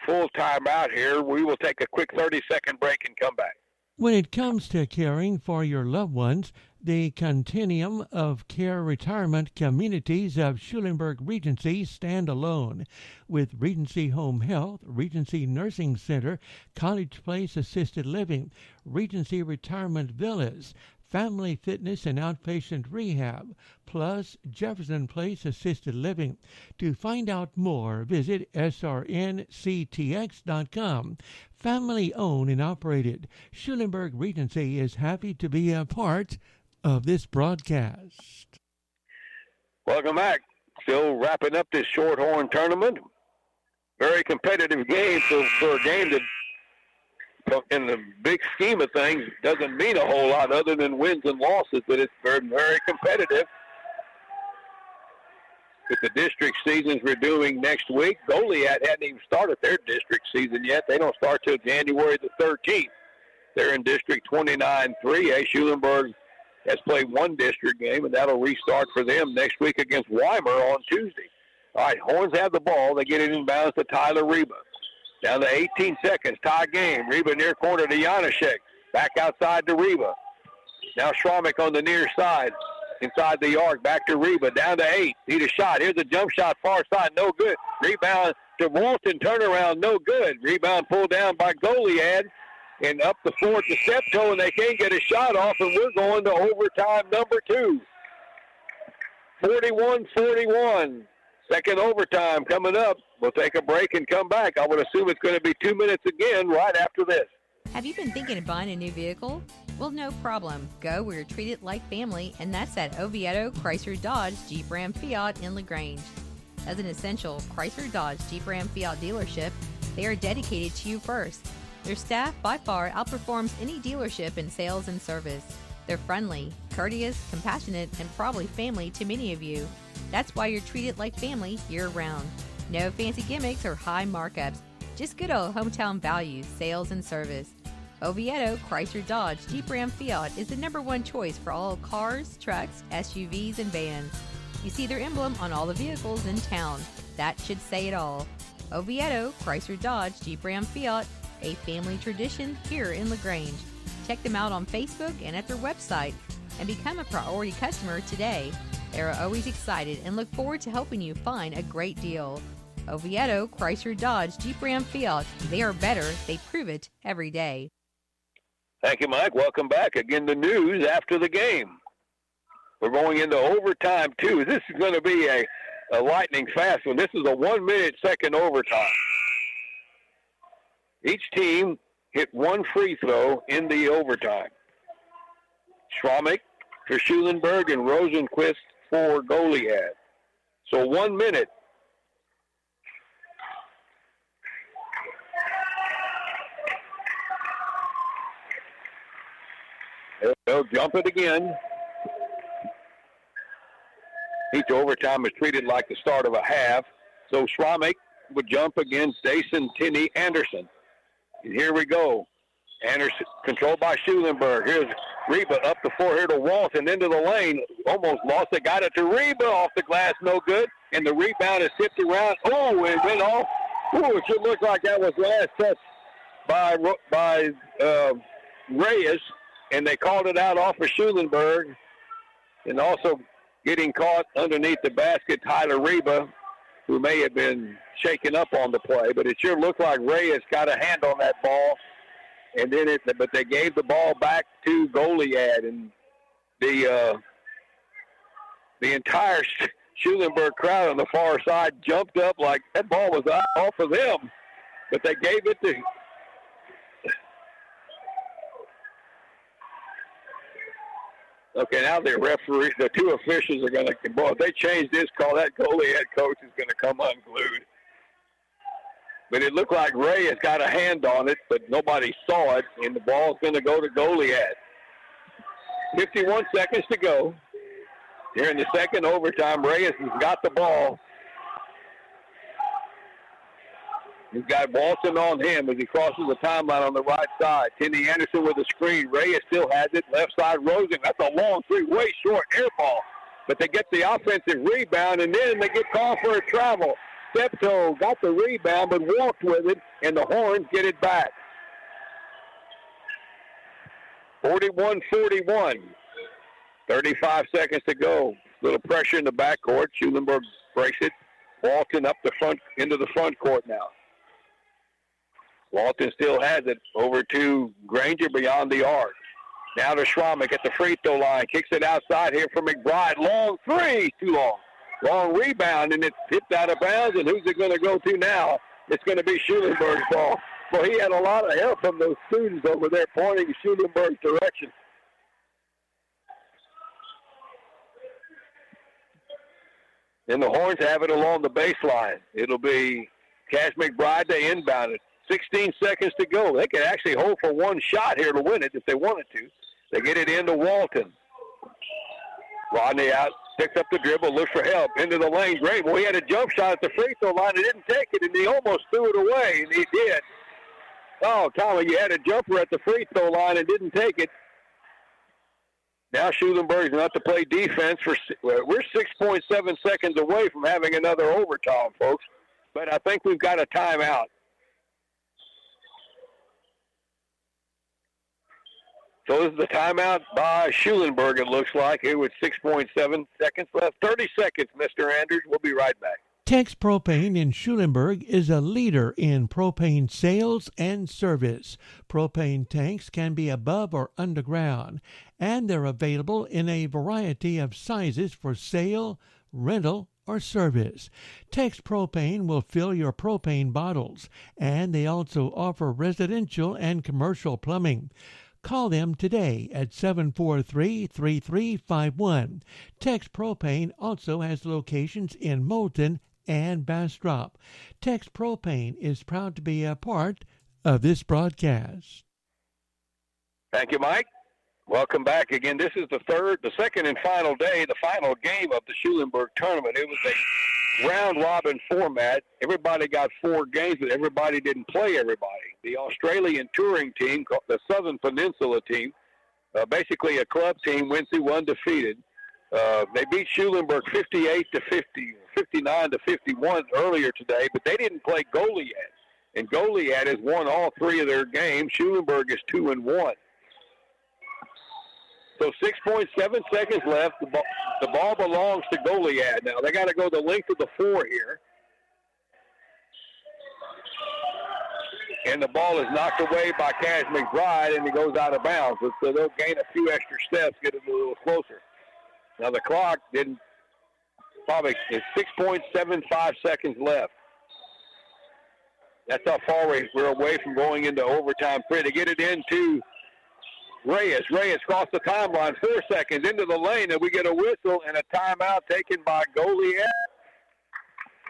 full timeout here. We will take a quick 30-second break and come back. When it comes to caring for your loved ones, the Continuum of Care Retirement Communities of Schulenburg Regency stand alone. With Regency Home Health, Regency Nursing Center, College Place Assisted Living, Regency Retirement Villas, Family Fitness and Outpatient Rehab, plus Jefferson Place Assisted Living. To find out more, visit srnctx.com. Family owned and operated, Schulenburg Regency is happy to be a part of this broadcast. Welcome back. Still wrapping up this Shorthorn tournament. Very competitive game for a game that, in the big scheme of things, doesn't mean a whole lot other than wins and losses, but it's very, very competitive. With the district seasons we're doing next week, Goliad hadn't even started their district season yet. They don't start till January the 13th. They're in District 29-3A. Schulenburg has played one district game, and that'll restart for them next week against Weimar on Tuesday. All right, Horns have the ball. They get it inbounds to Tyler Reba. Down to 18 seconds, tie game. Reba near corner to Janaszek. Back outside to Reba. Now Schromick on the near side. Inside the arc, back to Reba. Down to 8. Need a shot. Here's a jump shot, far side, no good. Rebound to Walton, turnaround, no good. Rebound pulled down by Goliad. And up the floor to Steptoe, and they can't get a shot off, and we're going to overtime number 2. 41-41. Second overtime coming up. We'll take a break and come back. I would assume it's going to be 2 minutes again right after this. Have you been thinking of buying a new vehicle? Well, no problem. Go where you're treated like family, and that's at Oviedo, Chrysler, Dodge, Jeep, Ram, Fiat in LaGrange. As an essential Chrysler, Dodge, Jeep, Ram, Fiat dealership, they are dedicated to you first. Their staff by far outperforms any dealership in sales and service. They're friendly, courteous, compassionate, and probably family to many of you. That's why you're treated like family year-round. No fancy gimmicks or high markups, just good old hometown values, sales, and service. Oviedo, Chrysler, Dodge, Jeep, Ram, Fiat is the #1 choice for all cars, trucks, SUVs, and vans. You see their emblem on all the vehicles in town. That should say it all. Oviedo, Chrysler, Dodge, Jeep, Ram, Fiat, a family tradition here in LaGrange. Check them out on Facebook and at their website and become a priority customer today. They are always excited and look forward to helping you find a great deal. Oviedo, Chrysler, Dodge, Jeep, Ram, Fiat. They are better. They prove it every day. Thank you, Mike. Welcome back. Again, the news after the game. We're going into overtime, too. This is going to be a lightning fast one. This is a 1-minute second overtime. Each team hit one free throw in the overtime. Schromick for Schulenburg and Rosenquist for Goliad. So 1 minute. They'll jump it again. Each overtime is treated like the start of a half. So Schromick would jump against Jason Tinney Anderson. And here we go. Anderson controlled by Schulenburg. Here's Reba up the floor here to Walton into the lane. Almost lost it. Got it to Reba off the glass. No good. And the rebound is tipped around. Oh, it went off. Ooh, it should look like that was last touch by Reyes. And they called it out off of Schulenburg. And also getting caught underneath the basket, Tyler Reba, who may have been shaken up on the play. But it sure looked like Reyes got a hand on that ball. And then but they gave the ball back to Goliad, and the entire Schulenburg crowd on the far side jumped up like that ball was off of them. But they gave it to. Okay, now the referee, the two officials are going to. Boy, if they change this call, that Goliad coach is going to come unglued. But it looked like Reyes got a hand on it, but nobody saw it, and the ball's going to go to Goliad. 51 seconds to go. Here in the second overtime, Reyes has got the ball. He's got Walton on him as he crosses the timeline on the right side. Tinney Anderson with a screen. Reyes still has it. Left side, Rosen. That's a long three, way short air ball. But they get the offensive rebound, and then they get called for a travel. Steptoe got the rebound but walked with it, and the Horns get it back. 41-41. 35 seconds to go. Little pressure in the backcourt. Schulenburg breaks it. Walton up the front, into the front court now. Walton still has it over to Granger beyond the arc. Now to Schromick at the free throw line. Kicks it outside here for McBride. Long three. Too long. Long rebound, and it's tipped out of bounds. And who's it going to go to now? It's going to be Schulenburg's ball. Well, he had a lot of help from those students over there pointing Schulenburg's direction. And the Horns have it along the baseline. It'll be Cash McBride to inbound it. 16 seconds to go. They could actually hold for one shot here to win it if they wanted to. They get it into Walton. Rodney out, picks up the dribble, looks for help. Into the lane. Great. Well, he had a jump shot at the free throw line. He didn't take it, and he almost threw it away, and he did. Oh, Tommy, you had a jumper at the free throw line and didn't take it. Now Schulenburg's not to play defense. We're 6.7 seconds away from having another overtime, folks. But I think we've got a timeout. So this is the timeout by Schulenburg, it looks like, here with 6.7 seconds left. 30 seconds, Mr. Andrews. We'll be right back. Tex Propane in Schulenburg is a leader in propane sales and service. Propane tanks can be above or underground, and they're available in a variety of sizes for sale, rental, or service. Tex Propane will fill your propane bottles, and they also offer residential and commercial plumbing. Call them today at 743-3351. Tex Propane also has locations in Moulton and Bastrop. Tex Propane is proud to be a part of this broadcast. Thank you, Mike. Welcome back again. This is the second and final day, the final game of the Schulenburg tournament. It was a round-robin format. Everybody got 4 games, but everybody didn't play everybody. The Australian touring team, the Southern Peninsula team, basically a club team, went through undefeated. They beat Schulenburg 59-51 earlier today, but they didn't play Goliad. And Goliad has won all 3 of their games. Schulenburg is 2-1. So 6.7 seconds left. The ball belongs to Goliad now. They got to go the length of the floor here. And the ball is knocked away by Cash McBride, and he goes out of bounds. So they'll gain a few extra steps, get it a little closer. Now the clock it's 6.75 seconds left. That's how far we're away from going into overtime period. To get it into Reyes crossed the timeline, 4 seconds into the lane, and we get a whistle and a timeout taken by Goliad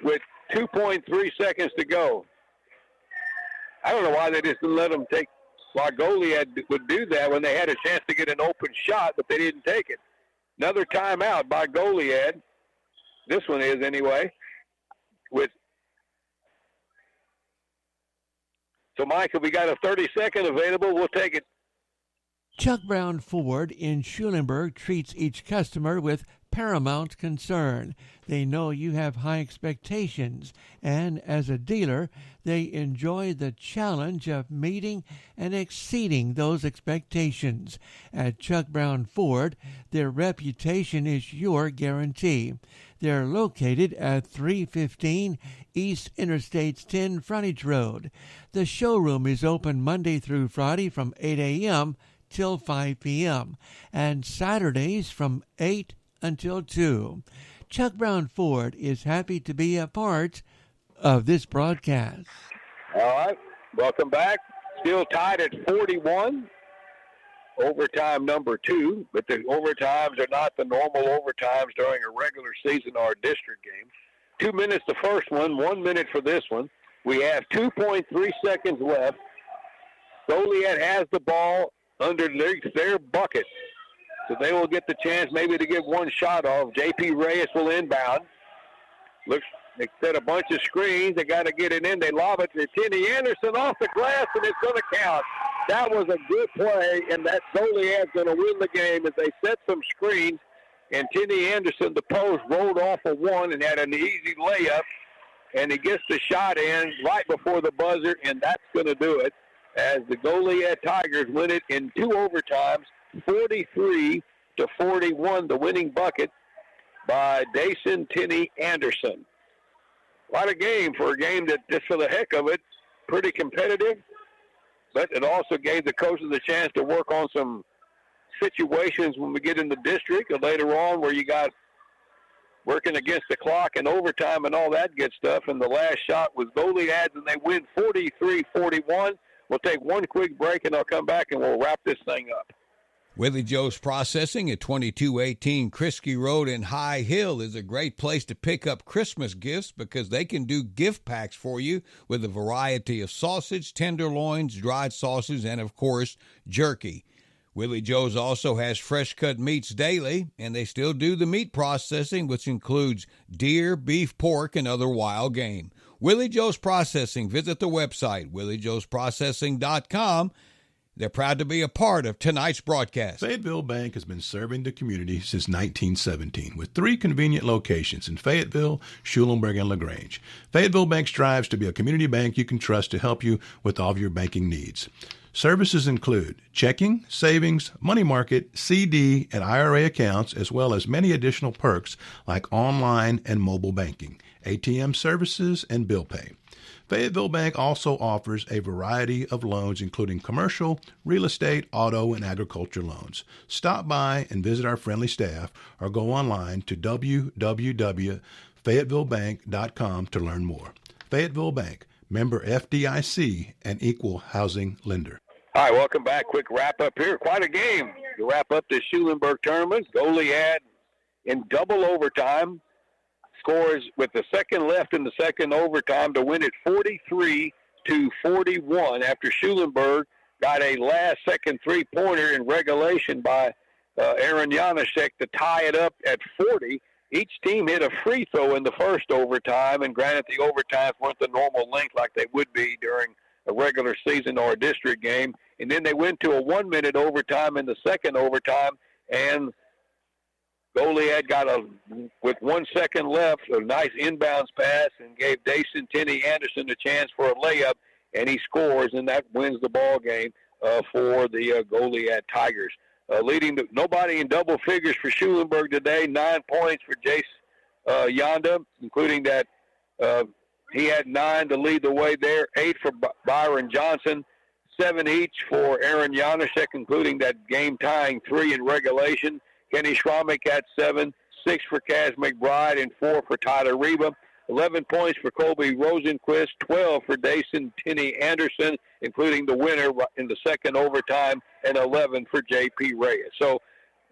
with 2.3 seconds to go. I don't know why they just didn't let them take, why Goliad would do that when they had a chance to get an open shot, but they didn't take it. Another timeout by Goliad. This one is anyway. So, Michael, we got a 30-second available. We'll take it. Chuck Brown Ford in Schulenburg treats each customer with paramount concern. They know you have high expectations, and as a dealer, they enjoy the challenge of meeting and exceeding those expectations. At Chuck Brown Ford, their reputation is your guarantee. They're located at 315 East Interstate 10 Frontage Road. The showroom is open Monday through Friday from 8 a.m. till 5 p.m. and Saturdays from 8 until 2. Chuck Brown Ford is happy to be a part of this broadcast. All right, welcome back. Still tied at 41. Overtime number 2, but the overtimes are not the normal overtimes during a regular season or district game. 2 minutes the first one, 1 minute for this one. We have 2.3 seconds left. Goliad has the ball underneath their bucket. So they will get the chance maybe to get one shot off. J.P. Reyes will inbound. They set a bunch of screens. They got to get it in. They lob it to Kenny Anderson off the glass, and it's going to count. That was a good play, and that Goliad's going to win the game as they set some screens. And Kenny Anderson, the post, rolled off a one and had an easy layup. And he gets the shot in right before the buzzer, and that's going to do it. as the Goliad Tigers win it in 2 overtimes, 43-41, the winning bucket by Dason Tenney Anderson. What a game for a game that, just for the heck of it, pretty competitive, but it also gave the coaches a chance to work on some situations when we get in the district or later on where you got working against the clock and overtime and all that good stuff. And the last shot was Goliad, and they win 43-41. We'll take one quick break, and I'll come back, and we'll wrap this thing up. Willie Joe's Processing at 2218 Krisky Road in High Hill is a great place to pick up Christmas gifts because they can do gift packs for you with a variety of sausage, tenderloins, dried sausage, and, of course, jerky. Willie Joe's also has fresh-cut meats daily, and they still do the meat processing, which includes deer, beef, pork, and other wild game. Willie Joe's Processing. Visit the website, williejoesprocessing.com. They're proud to be a part of tonight's broadcast. Fayetteville Bank has been serving the community since 1917 with 3 convenient locations in Fayetteville, Schulenburg, and LaGrange. Fayetteville Bank strives to be a community bank you can trust to help you with all of your banking needs. Services include checking, savings, money market, CD, and IRA accounts, as well as many additional perks like online and mobile banking, ATM services, and bill pay. Fayetteville Bank also offers a variety of loans, including commercial, real estate, auto, and agriculture loans. Stop by and visit our friendly staff or go online to www.fayettevillebank.com to learn more. Fayetteville Bank, member FDIC, and equal housing lender. All right, welcome back. Quick wrap-up here. Quite a game to wrap up this Schulenburg tournament. Goliad in double overtime. Scores with the second left in the second overtime to win it 43-41 after Schulenburg got a last-second three-pointer in regulation by Aaron Janaszek to tie it up at 40. Each team hit a free throw in the first overtime, and granted the overtimes weren't the normal length like they would be during a regular season or a district game. And then they went to a 1-minute overtime in the second overtime, and Goliad got with 1 second left, a nice inbounds pass and gave Dason Tenney Anderson a chance for a layup, and he scores, and that wins the ball game for the Goliad Tigers. Nobody in double figures for Schulenburg today. 9 points for Jace Yonda, including that he had 9 to lead the way there. 8 for Byron Johnson. 7 each for Aaron Janaszek, including that game-tying 3 in regulation. Kenny Schromick at 7, 6 for Kaz McBride, and 4 for Tyler Reba. 11 points for Colby Rosenquist, 12 for Dason Tenney Anderson, including the winner in the second overtime, and 11 for J.P. Reyes. So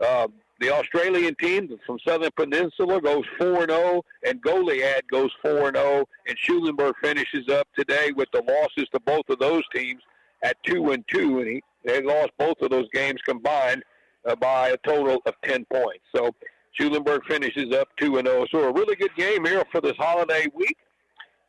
the Australian team from Southern Peninsula goes 4-0, and Goliad goes 4-0, and Schulenburg finishes up today with the losses to both of those teams at 2-2, and they lost both of those games combined by a total of 10 points. So Schulenburg finishes up 2-0. So a really good game here for this holiday week.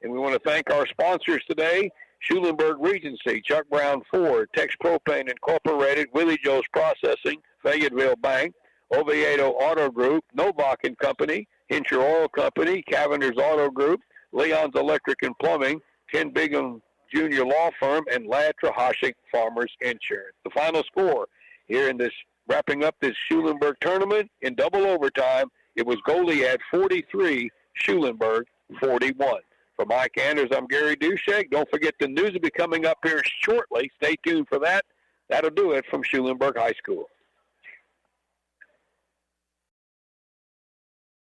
And we want to thank our sponsors today, Schulenburg Regency, Chuck Brown Ford, Tex Propane Incorporated, Willie Joe's Processing, Fayetteville Bank, Oviedo Auto Group, Novak & Company, Hincher Oil Company, Cavender's Auto Group, Leon's Electric and Plumbing, Ken Bigham Jr. Law Firm, and Ladd Trahashik Farmers Insurance. The final score here in this wrapping up this Schulenburg tournament in double overtime, it was Goliad 43, Schulenburg 41. For Mike Anders, I'm Gary Dushek. Don't forget the news will be coming up here shortly. Stay tuned for that. That'll do it from Schulenburg High School.